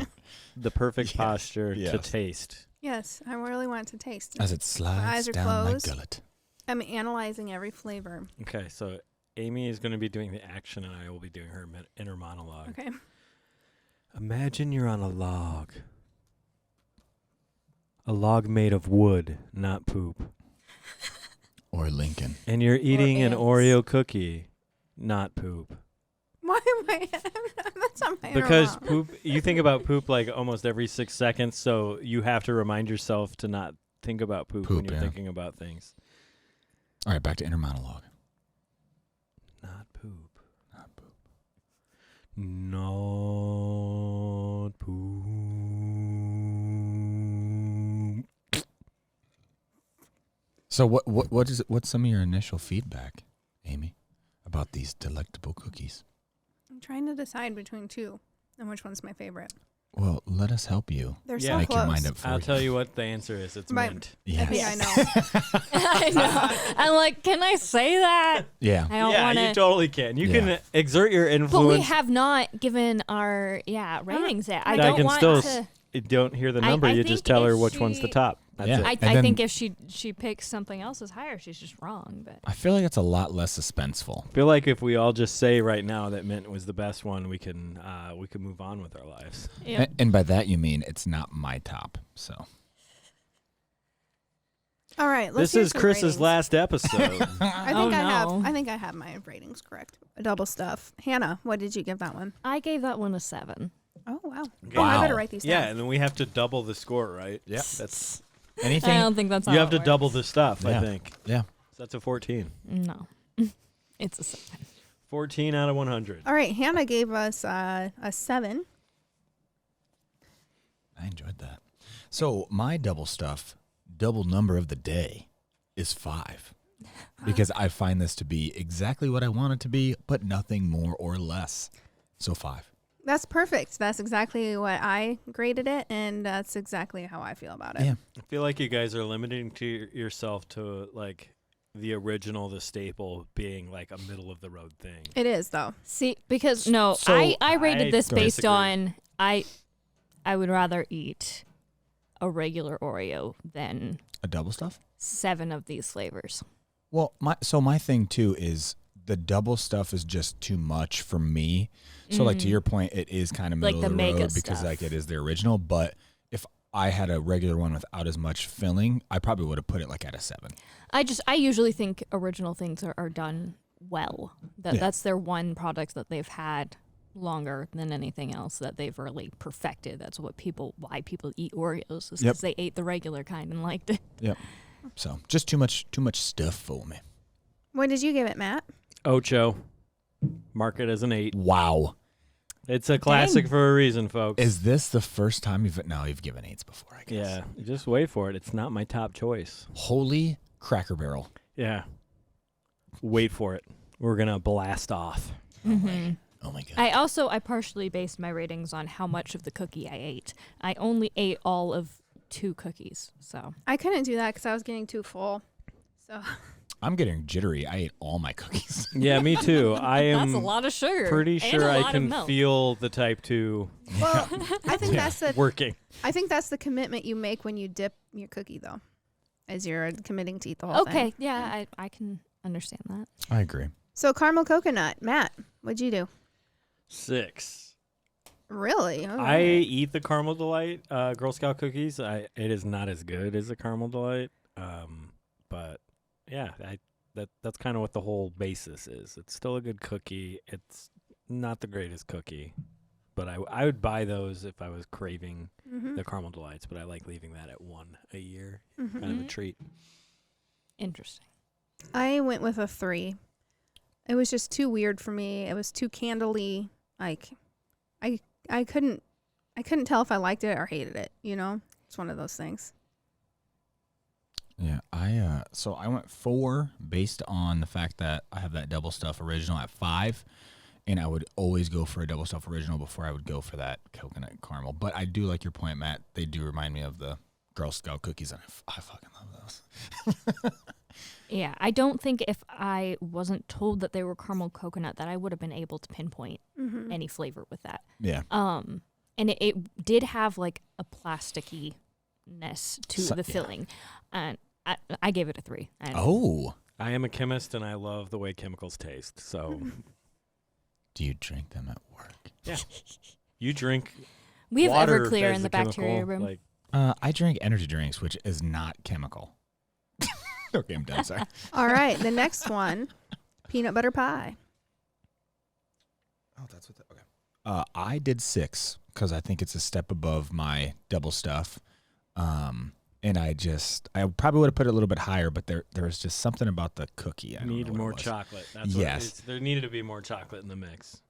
[SPEAKER 1] the perfect
[SPEAKER 3] Yes,
[SPEAKER 1] posture to
[SPEAKER 3] yes.
[SPEAKER 1] taste.
[SPEAKER 2] Yes, I really want to taste it.
[SPEAKER 3] As it slides
[SPEAKER 2] eyes are
[SPEAKER 3] down my
[SPEAKER 2] closed.
[SPEAKER 3] gullet.
[SPEAKER 2] I'm analyzing every flavor.
[SPEAKER 1] Okay, so Amy is going to be doing the action, and I will be doing her inner monologue.
[SPEAKER 2] Okay.
[SPEAKER 1] Imagine you're on a log. A log made of wood, not poop.
[SPEAKER 3] Or Lincoln.
[SPEAKER 1] And you're eating an
[SPEAKER 4] ants.
[SPEAKER 1] Oreo cookie, not poop.
[SPEAKER 2] Why am I? That's not my
[SPEAKER 1] Because
[SPEAKER 2] interlock.
[SPEAKER 1] poop, you think about poop like almost every 6 seconds, so you have to remind yourself to not think about poop when
[SPEAKER 3] Poop,
[SPEAKER 1] you're
[SPEAKER 3] yeah.
[SPEAKER 1] thinking about things.
[SPEAKER 3] All right, back to inner monologue.
[SPEAKER 1] Not poop.
[SPEAKER 3] Not poop.
[SPEAKER 1] Not poop.
[SPEAKER 3] So what's some of your initial feedback, Amy, about these delectable cookies?
[SPEAKER 2] I'm trying to decide between two and which one's my favorite.
[SPEAKER 3] Well, let us help you.
[SPEAKER 2] They're
[SPEAKER 1] Yeah.
[SPEAKER 2] so
[SPEAKER 3] Make
[SPEAKER 2] close.
[SPEAKER 3] your mind up for
[SPEAKER 1] I'll
[SPEAKER 3] you.
[SPEAKER 1] tell you what the answer is. It's
[SPEAKER 2] My-
[SPEAKER 1] mint.
[SPEAKER 2] I
[SPEAKER 3] Yes.
[SPEAKER 2] think
[SPEAKER 4] Yes.
[SPEAKER 2] I know.
[SPEAKER 4] I know. I'm like, can I say that?
[SPEAKER 3] Yeah.
[SPEAKER 4] I don't
[SPEAKER 1] Yeah,
[SPEAKER 4] want
[SPEAKER 1] you
[SPEAKER 4] to.
[SPEAKER 1] totally can. You
[SPEAKER 3] Yeah.
[SPEAKER 1] can exert your
[SPEAKER 4] But we
[SPEAKER 1] influence.
[SPEAKER 4] have not given our ratings yet. I
[SPEAKER 1] I
[SPEAKER 4] don't
[SPEAKER 1] can
[SPEAKER 4] want
[SPEAKER 1] still
[SPEAKER 4] to.
[SPEAKER 1] You don't hear the
[SPEAKER 4] I-
[SPEAKER 1] number.
[SPEAKER 4] I
[SPEAKER 1] you
[SPEAKER 4] think
[SPEAKER 1] just tell her
[SPEAKER 4] if
[SPEAKER 1] which one's the
[SPEAKER 4] she-
[SPEAKER 1] top. That's
[SPEAKER 3] Yeah.
[SPEAKER 1] it.
[SPEAKER 4] I
[SPEAKER 3] And then-
[SPEAKER 4] think if she picks something else as higher, she's just wrong. But
[SPEAKER 3] I feel like it's a lot less suspenseful.
[SPEAKER 1] I feel like if we all just say right now that mint was the best one, we can move on with our lives.
[SPEAKER 4] yeah,
[SPEAKER 3] And by that you mean it's not my top. So
[SPEAKER 2] All right. Let's
[SPEAKER 1] This
[SPEAKER 2] hear
[SPEAKER 1] is
[SPEAKER 2] some
[SPEAKER 1] Chris's
[SPEAKER 2] ratings.
[SPEAKER 1] last episode.
[SPEAKER 2] I think
[SPEAKER 4] Oh,
[SPEAKER 2] I have.
[SPEAKER 4] no.
[SPEAKER 2] I think I have my ratings correct. Double stuff. Hannah, what did you give that one?
[SPEAKER 4] I gave that one a 7.
[SPEAKER 2] Oh wow.
[SPEAKER 1] Okay.
[SPEAKER 2] Oh, I
[SPEAKER 3] Wow.
[SPEAKER 2] better write these down.
[SPEAKER 1] Yeah, and then we have to double the score, right?
[SPEAKER 3] Yeah.
[SPEAKER 1] That's
[SPEAKER 3] anything.
[SPEAKER 4] I don't think that's how
[SPEAKER 1] you have
[SPEAKER 4] it
[SPEAKER 1] to double the stuff.
[SPEAKER 3] Yeah.
[SPEAKER 1] I think
[SPEAKER 3] Yeah.
[SPEAKER 1] so that's a 14.
[SPEAKER 4] No, it's a 7.
[SPEAKER 1] 14 out of 100.
[SPEAKER 2] All right. Hannah gave us a 7.
[SPEAKER 3] I enjoyed that. So my double number of the day is 5. Because I find this to be exactly what I want it to be, but nothing more or less. So 5.
[SPEAKER 2] That's perfect. That's exactly what I graded it, and that's exactly how I feel about it.
[SPEAKER 3] Yeah.
[SPEAKER 1] I feel like you guys are limiting to yourself to like the original, the staple being like a middle of the road thing.
[SPEAKER 2] It is though.
[SPEAKER 4] See, because no,
[SPEAKER 3] So
[SPEAKER 4] I rated
[SPEAKER 1] I
[SPEAKER 4] this based
[SPEAKER 1] disagree.
[SPEAKER 4] on I would rather eat a regular Oreo than
[SPEAKER 3] A double stuff?
[SPEAKER 4] 7 of these flavors.
[SPEAKER 3] Well, my thing too is the double stuff is just too much for me. So like to your point, it is kind of
[SPEAKER 4] Like
[SPEAKER 3] middle
[SPEAKER 4] the
[SPEAKER 3] of the
[SPEAKER 4] mega
[SPEAKER 3] road because
[SPEAKER 4] stuff.
[SPEAKER 3] like it is the original. But if I had a regular one without as much filling, I probably would have put it like at a 7.
[SPEAKER 4] I usually think original things are done well.
[SPEAKER 3] Yeah.
[SPEAKER 4] That's their one product that they've had longer than anything else that they've really perfected. That's why people eat Oreos is because
[SPEAKER 3] Yep.
[SPEAKER 4] they ate the regular kind and liked it.
[SPEAKER 3] Yep. So just too much stuff for me.
[SPEAKER 2] What did you give it, Matt?
[SPEAKER 1] Ocho. Mark it as an 8.
[SPEAKER 3] Wow.
[SPEAKER 1] It's a classic for a reason, folks.
[SPEAKER 3] Is this the first time you've given 8s before, I guess?
[SPEAKER 1] Yeah, just wait for it. It's not my top choice.
[SPEAKER 3] Holy Cracker Barrel.
[SPEAKER 1] Yeah. Wait for it. We're going to blast off.
[SPEAKER 3] Oh my god.
[SPEAKER 4] I partially based my ratings on how much of the cookie I ate. I only ate all of 2 cookies, so
[SPEAKER 2] I couldn't do that because I was getting too full. So
[SPEAKER 3] I'm getting jittery. I ate all my cookies.
[SPEAKER 1] Yeah, me too. I
[SPEAKER 4] that's a
[SPEAKER 1] am
[SPEAKER 4] lot of sugar.
[SPEAKER 1] pretty
[SPEAKER 4] and
[SPEAKER 1] sure
[SPEAKER 4] a
[SPEAKER 1] I
[SPEAKER 4] lot of
[SPEAKER 1] can
[SPEAKER 4] milk.
[SPEAKER 1] feel the type 2
[SPEAKER 2] well, I think that's the
[SPEAKER 1] working.
[SPEAKER 2] I think that's the commitment you make when you dip your cookie though, as you're committing to eat the whole thing.
[SPEAKER 4] Okay, yeah, I can understand that.
[SPEAKER 3] I agree.
[SPEAKER 2] So caramel coconut, Matt, what'd you do?
[SPEAKER 1] 6.
[SPEAKER 2] Really? All
[SPEAKER 1] I
[SPEAKER 2] right.
[SPEAKER 1] eat the Caramel Delight Girl Scout cookies. It is not as good as the Caramel Delight, but yeah, that's kind of what the whole basis is. It's still a good cookie. It's not the greatest cookie, but I would buy those if I was craving
[SPEAKER 2] Mhm.
[SPEAKER 1] the Caramel Delights. But I like leaving that at 1 a year,
[SPEAKER 2] Mhm.
[SPEAKER 1] kind of a treat.
[SPEAKER 4] Interesting.
[SPEAKER 2] I went with a 3. It was just too weird for me. It was too candly. Like, I couldn't tell if I liked it or hated it. You know, it's one of those things.
[SPEAKER 3] Yeah, so I went 4 based on the fact that I have that double stuff original at 5, and I would always go for a double stuffed original before I would go for that coconut caramel. But I do like your point, Matt. They do remind me of the Girl Scout cookies, and I fucking love those.
[SPEAKER 4] Yeah, I don't think if I wasn't told that they were caramel coconut that I would have been able to pinpoint any flavor with that.
[SPEAKER 3] Yeah.
[SPEAKER 4] And it did have like a plasticky-ness to the
[SPEAKER 3] Yeah.
[SPEAKER 4] filling. And I gave it a 3.
[SPEAKER 3] Oh.
[SPEAKER 1] I am a chemist and I love the way chemicals taste. So
[SPEAKER 3] Do you drink them at work?
[SPEAKER 1] yeah, you drink.
[SPEAKER 4] We have
[SPEAKER 1] water
[SPEAKER 4] Everclear
[SPEAKER 1] as
[SPEAKER 4] in
[SPEAKER 1] the
[SPEAKER 4] the bacteria
[SPEAKER 1] chemical,
[SPEAKER 4] room.
[SPEAKER 1] Like,
[SPEAKER 3] I drink energy drinks, which is not chemical. Okay, I'm done. Sorry.
[SPEAKER 2] All right, the next one, peanut butter pie.
[SPEAKER 3] Oh, that's what. Okay. I did 6 because I think it's a step above my double stuff. And I probably would have put it a little bit higher, but there was just something about the cookie. I don't
[SPEAKER 1] need
[SPEAKER 3] know what
[SPEAKER 1] more
[SPEAKER 3] it was.
[SPEAKER 1] chocolate. That's
[SPEAKER 3] Yes.
[SPEAKER 1] there needed to be more chocolate in the mix.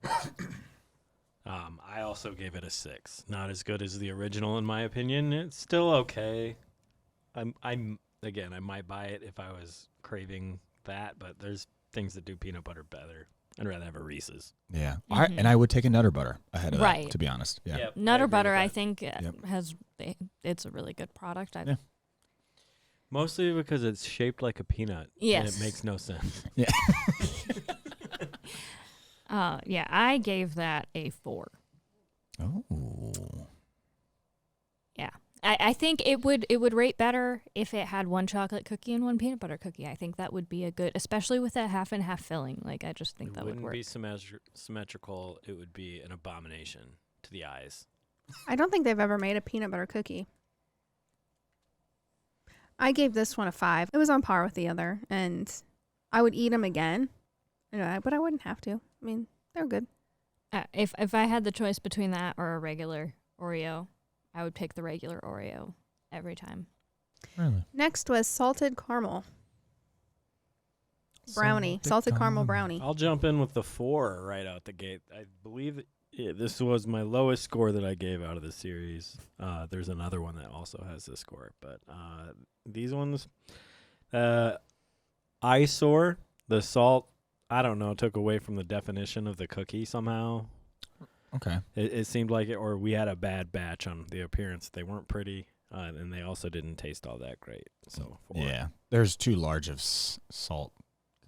[SPEAKER 1] I also gave it a 6. Not as good as the original, in my opinion. It's still okay. I'm again, I might buy it if I was craving that, but there's things that do peanut butter better. I'd rather have a Reese's.
[SPEAKER 3] Yeah.
[SPEAKER 4] Mhm.
[SPEAKER 3] And I would take a Nutter Butter ahead of that,
[SPEAKER 4] Right.
[SPEAKER 3] to be honest. Yeah.
[SPEAKER 1] Yep,
[SPEAKER 4] Nutter
[SPEAKER 1] agree
[SPEAKER 4] butter,
[SPEAKER 1] with
[SPEAKER 4] I
[SPEAKER 1] that.
[SPEAKER 4] think,
[SPEAKER 3] Yep.
[SPEAKER 4] it's a really good product.
[SPEAKER 3] Yeah.
[SPEAKER 1] Mostly because it's shaped like a peanut. And
[SPEAKER 4] Yes.
[SPEAKER 1] it makes no sense.
[SPEAKER 3] Yeah.
[SPEAKER 4] Yeah, I gave that a 4.
[SPEAKER 3] Oh.
[SPEAKER 4] Yeah. I think it would rate better if it had one chocolate cookie and one peanut butter cookie. I think that would be a good, especially with that half and half filling. Like, I just think
[SPEAKER 1] It
[SPEAKER 4] that would
[SPEAKER 1] wouldn't
[SPEAKER 4] work.
[SPEAKER 1] be symmetrical. It would be an abomination to the eyes.
[SPEAKER 2] I don't think they've ever made a peanut butter cookie. I gave this one a 5. It was on par with the other, and I would eat them again, but I wouldn't have to. I mean, they're good.
[SPEAKER 4] If I had the choice between that or a regular Oreo, I would pick the regular Oreo every time.
[SPEAKER 3] Really?
[SPEAKER 2] Next was salted caramel brownie, salted caramel brownie.
[SPEAKER 1] I'll jump in with the 4 right out the gate. I believe this was my lowest score that I gave out of the series. There's another one that also has this score, but these ones, eyesore, the salt, I don't know, took away from the definition of the cookie somehow.
[SPEAKER 3] Okay.
[SPEAKER 1] It seemed like it, or we had a bad batch on the appearance. They weren't pretty, and they also didn't taste all that great. So 4.
[SPEAKER 3] Yeah. There's too large of salt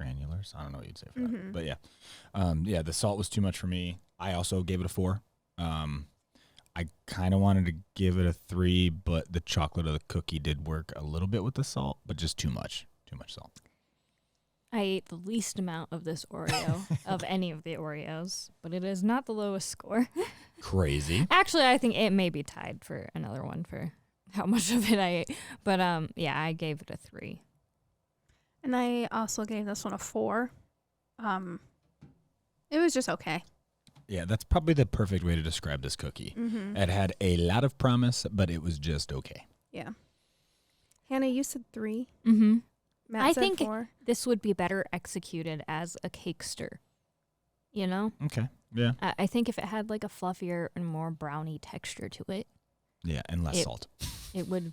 [SPEAKER 3] granulars. I don't know what you'd say for that. But yeah. The salt was too much for me. I also gave it a 4. I kind of wanted to give it a 3, but the chocolate of the cookie did work a little bit with the salt, but just too much. Too much salt.
[SPEAKER 4] I ate the least amount of this Oreo of any of the Oreos, but it is not the lowest score.
[SPEAKER 3] Crazy.
[SPEAKER 4] Actually, I think it may be tied for another one for how much of it I ate. But yeah, I gave it a 3.
[SPEAKER 2] And I also gave this one a 4. It was just okay.
[SPEAKER 3] Yeah, that's probably the perfect way to describe this cookie.
[SPEAKER 2] Mm-hmm.
[SPEAKER 3] It had a lot of promise, but it was just okay.
[SPEAKER 2] Yeah. Hannah, you said 3.
[SPEAKER 4] Mm-hmm.
[SPEAKER 2] Matt
[SPEAKER 4] I
[SPEAKER 2] said
[SPEAKER 4] think
[SPEAKER 2] 4.
[SPEAKER 4] this would be better executed as a cakester. You know?
[SPEAKER 3] Okay. Yeah.
[SPEAKER 4] I think if it had like a fluffier and more brownie texture to it,
[SPEAKER 3] Yeah, and less salt.
[SPEAKER 4] it would,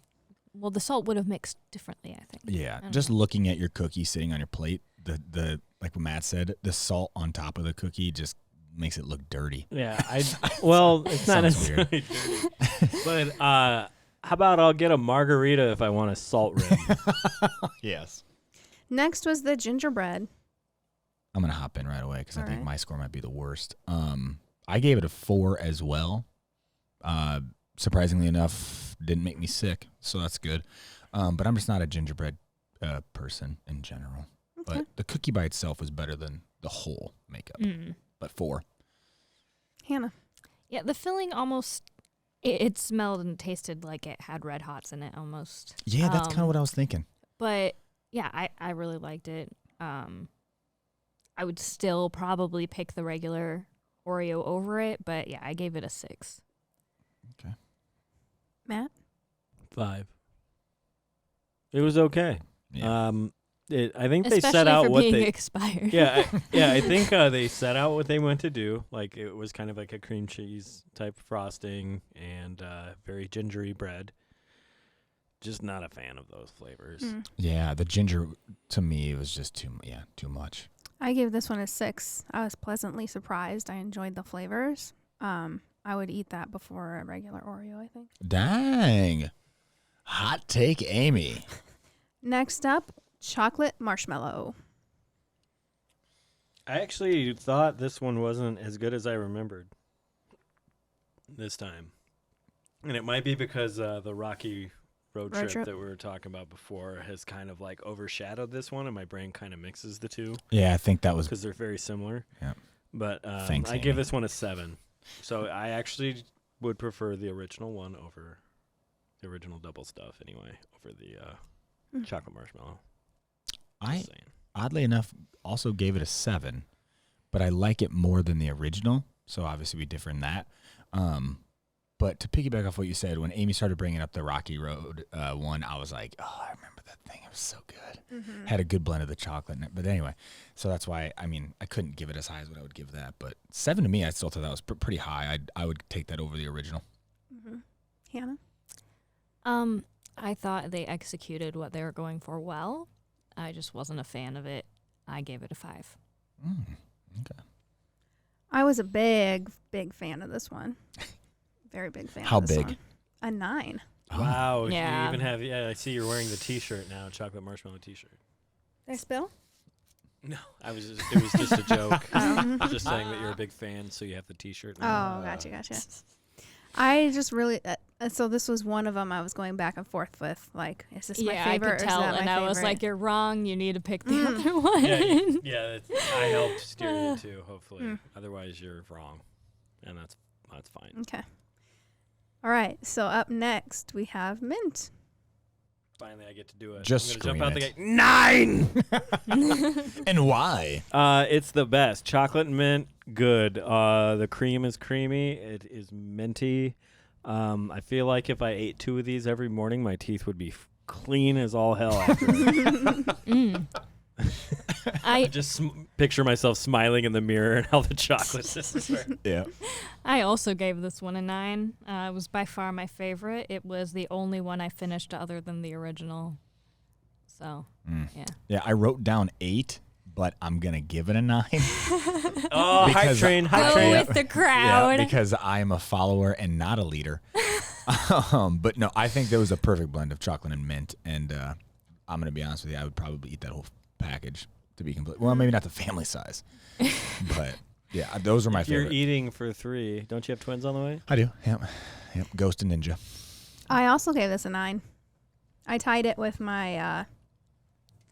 [SPEAKER 4] well, the salt would have mixed differently, I think.
[SPEAKER 3] Yeah,
[SPEAKER 4] I don't
[SPEAKER 3] just
[SPEAKER 4] know.
[SPEAKER 3] looking at your cookie sitting on your plate, the like what Matt said, the salt on top of the cookie just makes it look dirty.
[SPEAKER 1] Yeah, it's not
[SPEAKER 3] Sounds weird.
[SPEAKER 1] necessarily dirty. But how about I'll get a margarita if I want a salt rim?
[SPEAKER 3] Yes.
[SPEAKER 2] Next was the gingerbread.
[SPEAKER 3] I'm gonna hop in right away because I
[SPEAKER 2] All
[SPEAKER 3] think
[SPEAKER 2] right.
[SPEAKER 3] my score might be the worst. I gave it a 4 as well. Surprisingly enough, didn't make me sick, so that's good. But I'm just not a gingerbread person in general.
[SPEAKER 2] Okay.
[SPEAKER 3] But the cookie by itself was better than the whole makeup. But 4.
[SPEAKER 2] Hannah.
[SPEAKER 4] Yeah, the filling almost, it smelled and tasted like it had Red Hots in it almost.
[SPEAKER 3] Yeah, that's kind of what I was thinking.
[SPEAKER 4] But yeah, I really liked it. I would still probably pick the regular Oreo over it, but yeah, I gave it a 6.
[SPEAKER 2] Matt.
[SPEAKER 1] 5. It was okay.
[SPEAKER 3] Yeah.
[SPEAKER 1] I think they
[SPEAKER 4] Especially
[SPEAKER 1] set out
[SPEAKER 4] for
[SPEAKER 1] what
[SPEAKER 4] being
[SPEAKER 1] they.
[SPEAKER 4] expired.
[SPEAKER 1] I think they set out what they went to do. Like it was kind of like a cream cheese type frosting and very gingery bread. Just not a fan of those flavors.
[SPEAKER 2] Mm.
[SPEAKER 3] Yeah, the ginger to me was just too much.
[SPEAKER 2] I gave this one a 6. I was pleasantly surprised. I enjoyed the flavors. I would eat that before a regular Oreo, I think.
[SPEAKER 3] Dang. Hot take, Amy.
[SPEAKER 2] Next up, chocolate marshmallow.
[SPEAKER 1] I actually thought this one wasn't as good as I remembered this time. And it might be because the Rocky road trip that we were talking about before has kind of like overshadowed this one, and my brain kind of mixes the two
[SPEAKER 3] Yeah, I think that was.
[SPEAKER 1] because they're very similar.
[SPEAKER 3] Yeah.
[SPEAKER 1] But
[SPEAKER 3] Thanks,
[SPEAKER 1] I
[SPEAKER 3] Amy.
[SPEAKER 1] give this one a 7. So I actually would prefer the original one over the original double stuff anyway, over the chocolate marshmallow.
[SPEAKER 3] I
[SPEAKER 1] Just saying.
[SPEAKER 3] oddly enough also gave it a 7, but I like it more than the original. So obviously we differ in that. But to piggyback off what you said, when Amy started bringing up the Rocky Road one, I was like, oh, I remember that thing. It was so good. Had a good blend of the chocolate in it. But anyway, so that's why, I mean, I couldn't give it as high as what I would give that. But 7 to me, I still thought that was pretty high. I would take that over the original.
[SPEAKER 2] Hannah?
[SPEAKER 4] I thought they executed what they were going for well. I just wasn't a fan of it. I gave it a 5.
[SPEAKER 3] Okay.
[SPEAKER 2] I was a big fan of this one. Very big fan
[SPEAKER 3] How
[SPEAKER 2] of this
[SPEAKER 3] big?
[SPEAKER 2] one. A 9.
[SPEAKER 1] Wow.
[SPEAKER 4] Yeah.
[SPEAKER 1] You even have, I see you're wearing the T-shirt now, chocolate marshmallow T-shirt.
[SPEAKER 2] Did I spill?
[SPEAKER 1] No, it was just a joke.
[SPEAKER 2] Oh.
[SPEAKER 1] Just saying that you're a big fan, so you have the T-shirt
[SPEAKER 2] Oh,
[SPEAKER 1] now.
[SPEAKER 2] gotcha. I just really, so this was one of them I was going back and forth with. Like, is this my
[SPEAKER 4] Yeah,
[SPEAKER 2] favorite
[SPEAKER 4] I could
[SPEAKER 2] or
[SPEAKER 4] tell,
[SPEAKER 2] is that my
[SPEAKER 4] and
[SPEAKER 2] favorite?
[SPEAKER 4] I was like, "You're wrong. You need to pick the other one."
[SPEAKER 1] Yeah, I helped steer you too, hopefully. Otherwise, you're wrong, and that's fine.
[SPEAKER 2] Okay. All right. So up next, we have mint.
[SPEAKER 1] Finally, I get to do it.
[SPEAKER 3] Just
[SPEAKER 1] I'm gonna jump out the
[SPEAKER 3] scream
[SPEAKER 1] gate. 9!
[SPEAKER 3] And why?
[SPEAKER 1] It's the best. Chocolate and mint, good. The cream is creamy. It is minty. I feel like if I ate 2 of these every morning, my teeth would be clean as all hell after. I just picture myself smiling in the mirror and all the chocolates everywhere.
[SPEAKER 3] Yeah.
[SPEAKER 4] I also gave this one a 9. It was by far my favorite. It was the only one I finished other than the original. So, yeah.
[SPEAKER 3] Yeah, I wrote down 8, but I'm going to give it a 9.
[SPEAKER 1] Oh, hype
[SPEAKER 3] Because
[SPEAKER 1] train, hype
[SPEAKER 4] Go
[SPEAKER 1] train.
[SPEAKER 4] with the crowd.
[SPEAKER 3] Yeah, because I am a follower and not a leader. But no, I think there was a perfect blend of chocolate and mint. And I'm going to be honest with you, I would probably eat that whole package to be complete. Well, maybe not the family size. But yeah, those are my
[SPEAKER 1] If you're
[SPEAKER 3] favorite.
[SPEAKER 1] eating for 3, don't you have twins on the way?
[SPEAKER 3] I do. Yep. Ghost and Ninja.
[SPEAKER 2] I also gave this a 9. I tied it with my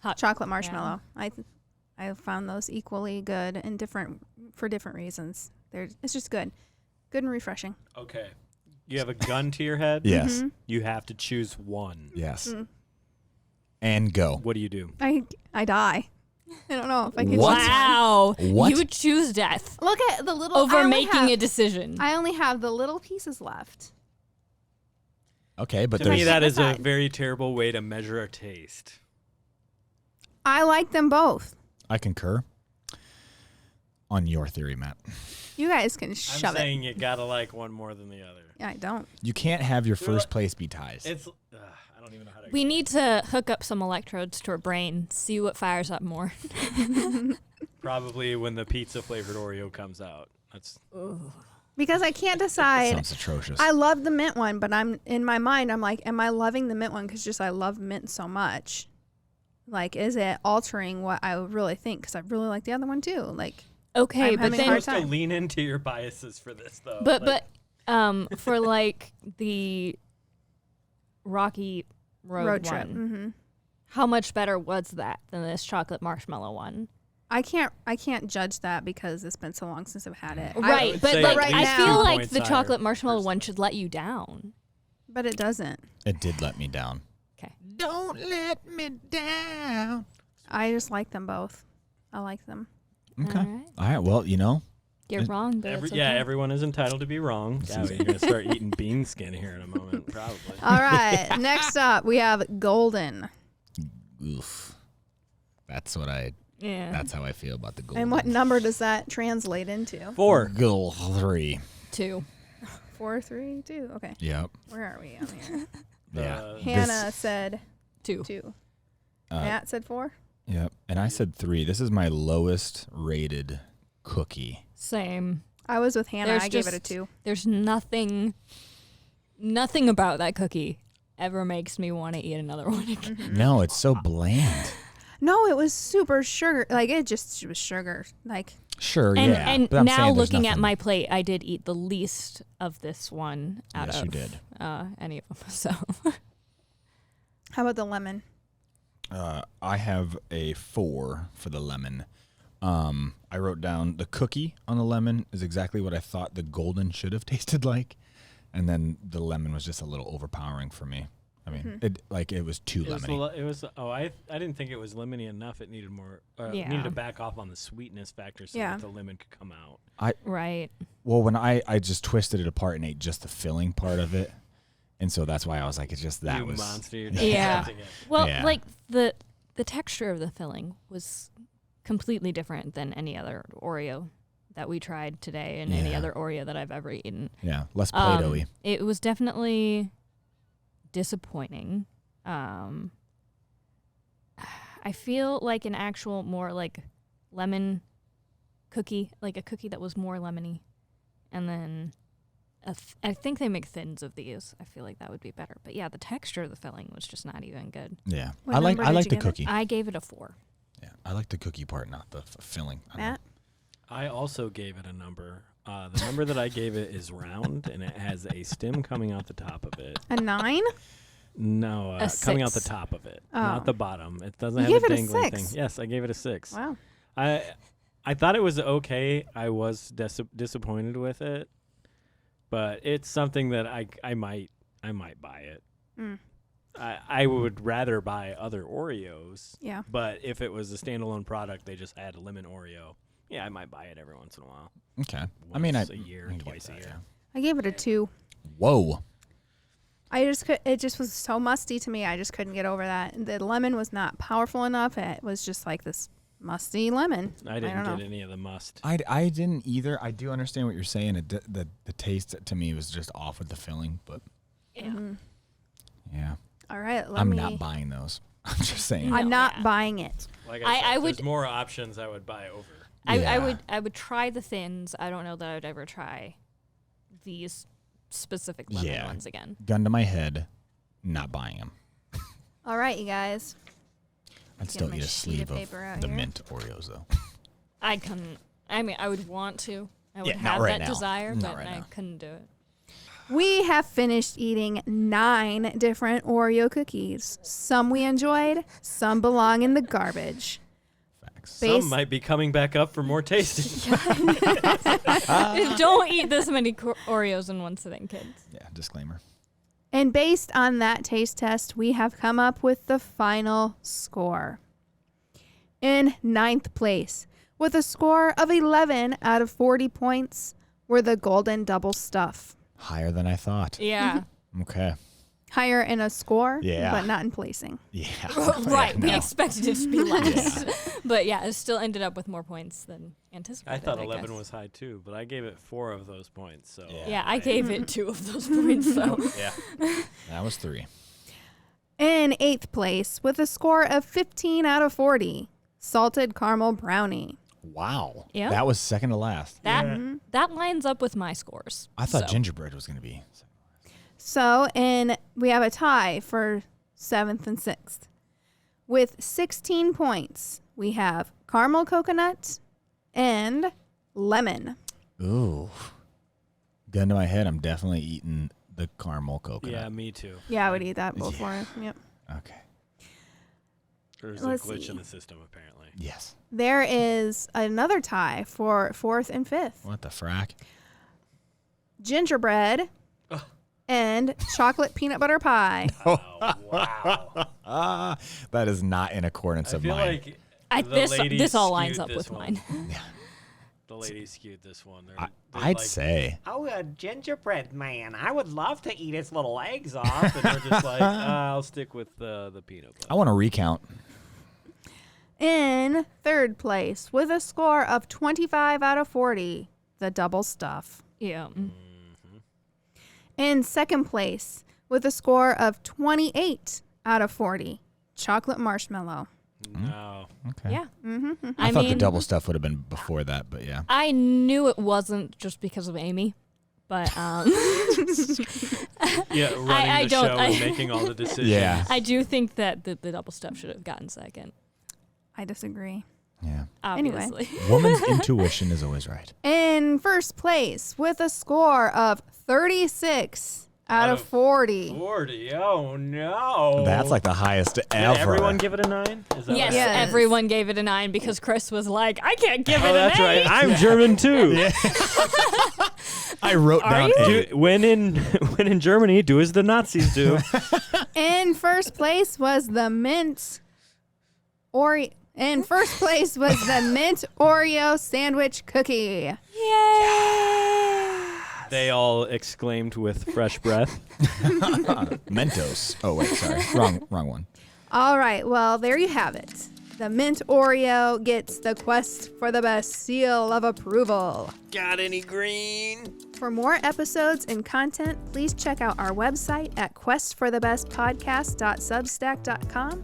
[SPEAKER 4] Hot
[SPEAKER 2] chocolate marshmallow. I found those equally good and for different reasons. It's just good and refreshing.
[SPEAKER 1] Okay. You have a gun to your head?
[SPEAKER 3] Yes.
[SPEAKER 1] You have to choose one.
[SPEAKER 3] Yes. And go.
[SPEAKER 1] What do you do?
[SPEAKER 2] I die. I don't know if I can.
[SPEAKER 3] What?
[SPEAKER 4] Wow.
[SPEAKER 3] What?
[SPEAKER 4] You would choose death
[SPEAKER 2] Look at the little
[SPEAKER 4] over making a decision.
[SPEAKER 2] I only have the little pieces left.
[SPEAKER 3] Okay, but
[SPEAKER 1] To me,
[SPEAKER 3] there's
[SPEAKER 1] that is a
[SPEAKER 2] Decide.
[SPEAKER 1] very terrible way to measure a taste.
[SPEAKER 2] I like them both.
[SPEAKER 3] I concur on your theory, Matt.
[SPEAKER 2] You guys can
[SPEAKER 1] I'm
[SPEAKER 2] shove it.
[SPEAKER 1] saying you gotta like one more than the other.
[SPEAKER 2] I don't.
[SPEAKER 3] You can't have your
[SPEAKER 1] They're
[SPEAKER 3] first
[SPEAKER 1] like-
[SPEAKER 3] place be ties.
[SPEAKER 1] It's I don't even know how to.
[SPEAKER 4] We need to hook up some electrodes to our brain, see what fires up more.
[SPEAKER 1] Probably when the pizza flavored Oreo comes out. That's
[SPEAKER 2] Because I can't decide.
[SPEAKER 3] Sounds atrocious.
[SPEAKER 2] I love the mint one, but I'm in my mind. I'm like, am I loving the mint one because just I love mint so much? Like, is it altering what I would really think? Because I really like the other one too. Like,
[SPEAKER 4] Okay,
[SPEAKER 2] I'm
[SPEAKER 4] but
[SPEAKER 2] having a
[SPEAKER 4] then
[SPEAKER 2] hard
[SPEAKER 1] supposed to
[SPEAKER 2] time.
[SPEAKER 1] lean into your biases for this though.
[SPEAKER 4] but
[SPEAKER 1] Like,
[SPEAKER 4] for like the Rocky Road
[SPEAKER 2] trip.
[SPEAKER 4] one,
[SPEAKER 2] Mm-hmm.
[SPEAKER 4] how much better was that than this chocolate marshmallow one?
[SPEAKER 2] I can't judge that because it's been so long since I've had it.
[SPEAKER 4] Right,
[SPEAKER 1] would
[SPEAKER 4] but
[SPEAKER 1] say
[SPEAKER 4] like,
[SPEAKER 2] at least
[SPEAKER 4] I
[SPEAKER 2] 2
[SPEAKER 4] feel like
[SPEAKER 1] points
[SPEAKER 4] the
[SPEAKER 1] higher,
[SPEAKER 4] chocolate marshmallow one
[SPEAKER 1] personally.
[SPEAKER 4] should let you down.
[SPEAKER 2] But it doesn't.
[SPEAKER 3] It did let me down.
[SPEAKER 4] Okay.
[SPEAKER 3] Don't let me down.
[SPEAKER 2] I just like them both. I like them.
[SPEAKER 3] Okay.
[SPEAKER 4] All right.
[SPEAKER 3] All right. Well, you know,
[SPEAKER 4] You're wrong, but it's okay.
[SPEAKER 1] yeah, everyone is entitled to be wrong. Gabby, you're gonna start eating bean skin here in a moment, probably.
[SPEAKER 2] All right. Next up, we have golden.
[SPEAKER 3] oof. That's what I.
[SPEAKER 4] Yeah.
[SPEAKER 3] That's how I feel about the gold.
[SPEAKER 2] And what number does that translate into?
[SPEAKER 1] 4.
[SPEAKER 3] Goal 3.
[SPEAKER 4] 2.
[SPEAKER 2] 4, 3, 2. Okay.
[SPEAKER 3] Yep.
[SPEAKER 2] Where are we on here?
[SPEAKER 3] Yeah.
[SPEAKER 2] Hannah said
[SPEAKER 4] 2.
[SPEAKER 2] 2.
[SPEAKER 3] Uh,
[SPEAKER 2] Matt said 4.
[SPEAKER 3] Yep. And I said 3. This is my lowest rated cookie.
[SPEAKER 4] Same.
[SPEAKER 2] I was with Hannah.
[SPEAKER 4] There's
[SPEAKER 2] I gave it a
[SPEAKER 4] just-
[SPEAKER 2] 2.
[SPEAKER 4] There's nothing about that cookie ever makes me want to eat another one again.
[SPEAKER 3] No, it's so bland.
[SPEAKER 2] No, it was super sugar. Like, it was sugar. Like,
[SPEAKER 3] Sure,
[SPEAKER 4] And,
[SPEAKER 3] yeah.
[SPEAKER 4] and
[SPEAKER 3] but I'm
[SPEAKER 4] now
[SPEAKER 3] saying there's
[SPEAKER 4] looking at
[SPEAKER 3] nothing-
[SPEAKER 4] my plate, I did eat the least of this one out
[SPEAKER 3] Yes,
[SPEAKER 4] of
[SPEAKER 3] you did.
[SPEAKER 4] Any of them. So
[SPEAKER 2] how about the lemon?
[SPEAKER 3] I have a 4 for the lemon. I wrote down the cookie on the lemon is exactly what I thought the golden should have tasted like, and then the lemon was just a little overpowering for me. I mean, it was too lemony.
[SPEAKER 1] It was. Oh, I didn't think it was lemony enough. It needed more.
[SPEAKER 4] Yeah.
[SPEAKER 1] Needed to back off on the sweetness factor so
[SPEAKER 2] Yeah.
[SPEAKER 1] that the lemon could come out.
[SPEAKER 4] right.
[SPEAKER 3] Well, when I just twisted it apart and ate just the filling part of it, and so that's why I was like, it's just that
[SPEAKER 1] you
[SPEAKER 3] was
[SPEAKER 1] monster. You're
[SPEAKER 4] Yeah.
[SPEAKER 1] accepting it.
[SPEAKER 4] Well,
[SPEAKER 3] Yeah.
[SPEAKER 4] like the texture of the filling was completely different than any other Oreo that we tried today and any
[SPEAKER 3] Yeah.
[SPEAKER 4] other Oreo that I've ever eaten.
[SPEAKER 3] yeah less Play-Doh-y.
[SPEAKER 4] It was definitely disappointing. I feel like an actual more like lemon cookie, like a cookie that was more lemony. And then I think they make thins of these. I feel like that would be better. But yeah, the texture of the filling was just not even good.
[SPEAKER 3] Yeah,
[SPEAKER 2] What
[SPEAKER 3] I like
[SPEAKER 2] number did you
[SPEAKER 3] the
[SPEAKER 2] give it?
[SPEAKER 3] cookie.
[SPEAKER 4] I gave it a 4.
[SPEAKER 3] Yeah, I like the cookie part, not the filling. I don't know.
[SPEAKER 2] Matt?
[SPEAKER 1] I also gave it a number. The number that I gave it is round, and it has a stem coming out the top of it.
[SPEAKER 2] A 9?
[SPEAKER 1] No,
[SPEAKER 4] A
[SPEAKER 1] coming out the
[SPEAKER 4] 6.
[SPEAKER 1] top of it,
[SPEAKER 2] Oh.
[SPEAKER 1] not the bottom. It doesn't
[SPEAKER 2] You
[SPEAKER 1] have
[SPEAKER 2] gave
[SPEAKER 1] a
[SPEAKER 2] it a
[SPEAKER 1] dangling
[SPEAKER 2] 6.
[SPEAKER 1] thing. Yes, I gave it a 6.
[SPEAKER 2] Wow.
[SPEAKER 1] I thought it was okay. I was disappointed with it, but it's something that I might buy it.
[SPEAKER 2] Mm.
[SPEAKER 1] I would rather buy other Oreos,
[SPEAKER 2] Yeah.
[SPEAKER 1] but if it was a standalone product, they just add a lemon Oreo. Yeah, I might buy it every once in a while.
[SPEAKER 3] Okay. I mean,
[SPEAKER 1] Once a year,
[SPEAKER 3] I can get
[SPEAKER 1] twice a
[SPEAKER 3] that,
[SPEAKER 1] year.
[SPEAKER 3] yeah.
[SPEAKER 2] I gave it a 2.
[SPEAKER 3] Whoa.
[SPEAKER 2] It just was so musty to me. I just couldn't get over that. The lemon was not powerful enough. It was just like this musty lemon.
[SPEAKER 1] I didn't
[SPEAKER 2] don't
[SPEAKER 1] get
[SPEAKER 2] know.
[SPEAKER 1] any of the must.
[SPEAKER 3] I didn't either. I do understand what you're saying. The taste to me was just off with the filling, but
[SPEAKER 4] Yeah.
[SPEAKER 3] yeah,
[SPEAKER 2] All right.
[SPEAKER 3] I'm not buying those. I'm just saying.
[SPEAKER 4] No.
[SPEAKER 2] I'm not
[SPEAKER 4] yeah.
[SPEAKER 2] buying it.
[SPEAKER 1] Like
[SPEAKER 4] I
[SPEAKER 1] said, if
[SPEAKER 4] would-
[SPEAKER 1] there's more options I would buy over.
[SPEAKER 3] Yeah.
[SPEAKER 4] I would try the thins. I don't know that I would ever try these specific lemon
[SPEAKER 3] Yeah.
[SPEAKER 4] ones again.
[SPEAKER 3] Gun to my head, not buying them.
[SPEAKER 2] All right, you guys.
[SPEAKER 3] I'd
[SPEAKER 2] Get
[SPEAKER 3] still
[SPEAKER 2] my
[SPEAKER 3] eat a
[SPEAKER 2] sheet
[SPEAKER 3] sleeve
[SPEAKER 2] of paper out
[SPEAKER 3] of the
[SPEAKER 2] here.
[SPEAKER 3] mint Oreos though.
[SPEAKER 4] I couldn't. I mean, I would want to. I would
[SPEAKER 3] Yeah, not
[SPEAKER 4] have
[SPEAKER 3] right
[SPEAKER 4] that
[SPEAKER 3] now.
[SPEAKER 4] desire,
[SPEAKER 3] Not
[SPEAKER 4] but
[SPEAKER 3] right
[SPEAKER 4] I
[SPEAKER 3] now.
[SPEAKER 4] couldn't do it.
[SPEAKER 2] We have finished eating 9 different Oreo cookies. Some we enjoyed, some belong in the garbage.
[SPEAKER 3] Facts.
[SPEAKER 2] Base-
[SPEAKER 1] Some might be coming back up for more tasting.
[SPEAKER 4] Don't eat this many Oreos in one sitting, kids.
[SPEAKER 3] Yeah. Disclaimer.
[SPEAKER 2] And based on that taste test, we have come up with the final score. In 9th place, with a score of 11 out of 40 points, were the Golden Double Stuff.
[SPEAKER 3] Higher than I thought.
[SPEAKER 4] Yeah.
[SPEAKER 3] Okay.
[SPEAKER 2] Higher in a score,
[SPEAKER 3] Yeah.
[SPEAKER 2] but not in placing.
[SPEAKER 3] Yeah.
[SPEAKER 4] Right. We
[SPEAKER 3] No.
[SPEAKER 4] expected it to be less. But yeah, it still ended up with more points than anticipated.
[SPEAKER 1] I thought 11
[SPEAKER 4] guess.
[SPEAKER 1] was high too, but I gave it 4 of those points. So
[SPEAKER 3] Yeah.
[SPEAKER 4] Yeah, I gave it 2 of those points, though.
[SPEAKER 1] yeah.
[SPEAKER 3] That was 3.
[SPEAKER 2] In 8th place, with a score of 15 out of 40, Salted Caramel Brownie.
[SPEAKER 3] Wow.
[SPEAKER 4] Yeah.
[SPEAKER 3] That was second to last.
[SPEAKER 4] That lines up with my scores.
[SPEAKER 3] I thought
[SPEAKER 4] so.
[SPEAKER 3] gingerbread was going to be.
[SPEAKER 2] So, we have a tie for 7th and 6th. With 16 points, we have Caramel Coconut and Lemon.
[SPEAKER 3] Ooh. Gun to my head, I'm definitely eating the caramel coconut.
[SPEAKER 1] Yeah, me too.
[SPEAKER 2] Yeah, I would eat that both for you. Yep.
[SPEAKER 3] Okay.
[SPEAKER 1] There's
[SPEAKER 2] Let's
[SPEAKER 1] a glitch
[SPEAKER 2] see.
[SPEAKER 1] in the system, apparently.
[SPEAKER 3] Yes.
[SPEAKER 2] There is another tie for 4th and 5th.
[SPEAKER 3] What the frack?
[SPEAKER 2] Gingerbread and chocolate peanut butter pie.
[SPEAKER 1] Oh, wow.
[SPEAKER 3] That is not in accordance
[SPEAKER 1] I
[SPEAKER 3] of
[SPEAKER 1] feel
[SPEAKER 3] mine.
[SPEAKER 1] like the ladies
[SPEAKER 4] This all lines
[SPEAKER 1] skewed
[SPEAKER 4] up with
[SPEAKER 1] this one.
[SPEAKER 4] mine.
[SPEAKER 1] The ladies skewed this one. They're
[SPEAKER 3] I'd
[SPEAKER 1] like,
[SPEAKER 3] say.
[SPEAKER 6] Oh, a gingerbread man. I would love to eat his little eggs off.
[SPEAKER 1] And they're just like, I'll stick with the peanut butter.
[SPEAKER 3] I want to recount.
[SPEAKER 2] In 3rd place, with a score of 25 out of 40, the Double Stuff.
[SPEAKER 4] Yeah.
[SPEAKER 2] In 2nd place, with a score of 28 out of 40, Chocolate Marshmallow.
[SPEAKER 1] No.
[SPEAKER 3] Okay.
[SPEAKER 4] Yeah.
[SPEAKER 2] Mm-hmm.
[SPEAKER 3] I thought the
[SPEAKER 4] mean,
[SPEAKER 3] double stuff would have been before that, but yeah.
[SPEAKER 4] I knew it wasn't just because of Amy, but
[SPEAKER 1] Yeah, running
[SPEAKER 4] I
[SPEAKER 1] the
[SPEAKER 4] don't-
[SPEAKER 1] show
[SPEAKER 4] I-
[SPEAKER 1] and making all the decisions.
[SPEAKER 3] Yeah.
[SPEAKER 4] I do think that the double stuff should have gotten second.
[SPEAKER 2] I disagree.
[SPEAKER 3] Yeah.
[SPEAKER 2] Anyway.
[SPEAKER 4] Obviously.
[SPEAKER 3] Woman's intuition is always right.
[SPEAKER 2] In first place with a score of 36 out of 40.
[SPEAKER 1] 40. Oh no.
[SPEAKER 3] That's like the highest
[SPEAKER 1] Did
[SPEAKER 3] ever.
[SPEAKER 1] everyone give it a 9? Is that
[SPEAKER 4] Yes,
[SPEAKER 1] right?
[SPEAKER 2] Yes.
[SPEAKER 4] everyone gave it a 9 because Chris was like, I can't give it
[SPEAKER 1] Oh,
[SPEAKER 4] an
[SPEAKER 1] that's
[SPEAKER 4] 8.
[SPEAKER 1] right. I'm German too.
[SPEAKER 3] I wrote down
[SPEAKER 4] you?
[SPEAKER 3] A.
[SPEAKER 1] When in Germany, do as the Nazis do.
[SPEAKER 2] In first place was the mint Oreo. In first place was the mint Oreo sandwich cookie.
[SPEAKER 4] Yay!
[SPEAKER 1] They all exclaimed with fresh breath.
[SPEAKER 3] Mentos. Oh wait, sorry. Wrong one.
[SPEAKER 2] All right, well, there you have it. The mint Oreo gets the Quest for the Best seal of approval.
[SPEAKER 1] Got any green?
[SPEAKER 2] For more episodes and content, please check out our website at questforthebestpodcast.substack.com.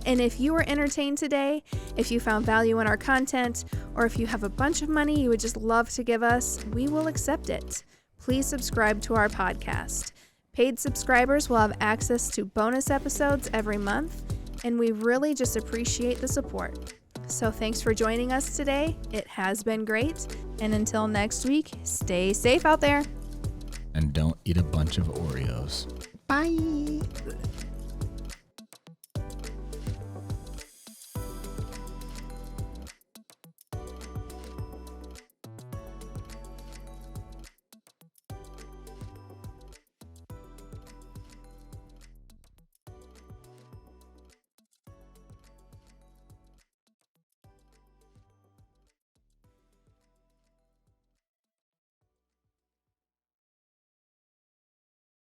[SPEAKER 2] And if you were entertained today, if you found value in our content, or if you have a bunch of money you would just love to give us, we will accept it. Please subscribe to our podcast. Paid subscribers will have access to bonus episodes every month, and we really just appreciate the support. So thanks for joining us today. It has been great. And until next week, stay safe out there.
[SPEAKER 3] And don't eat a bunch of Oreos.
[SPEAKER 2] Bye.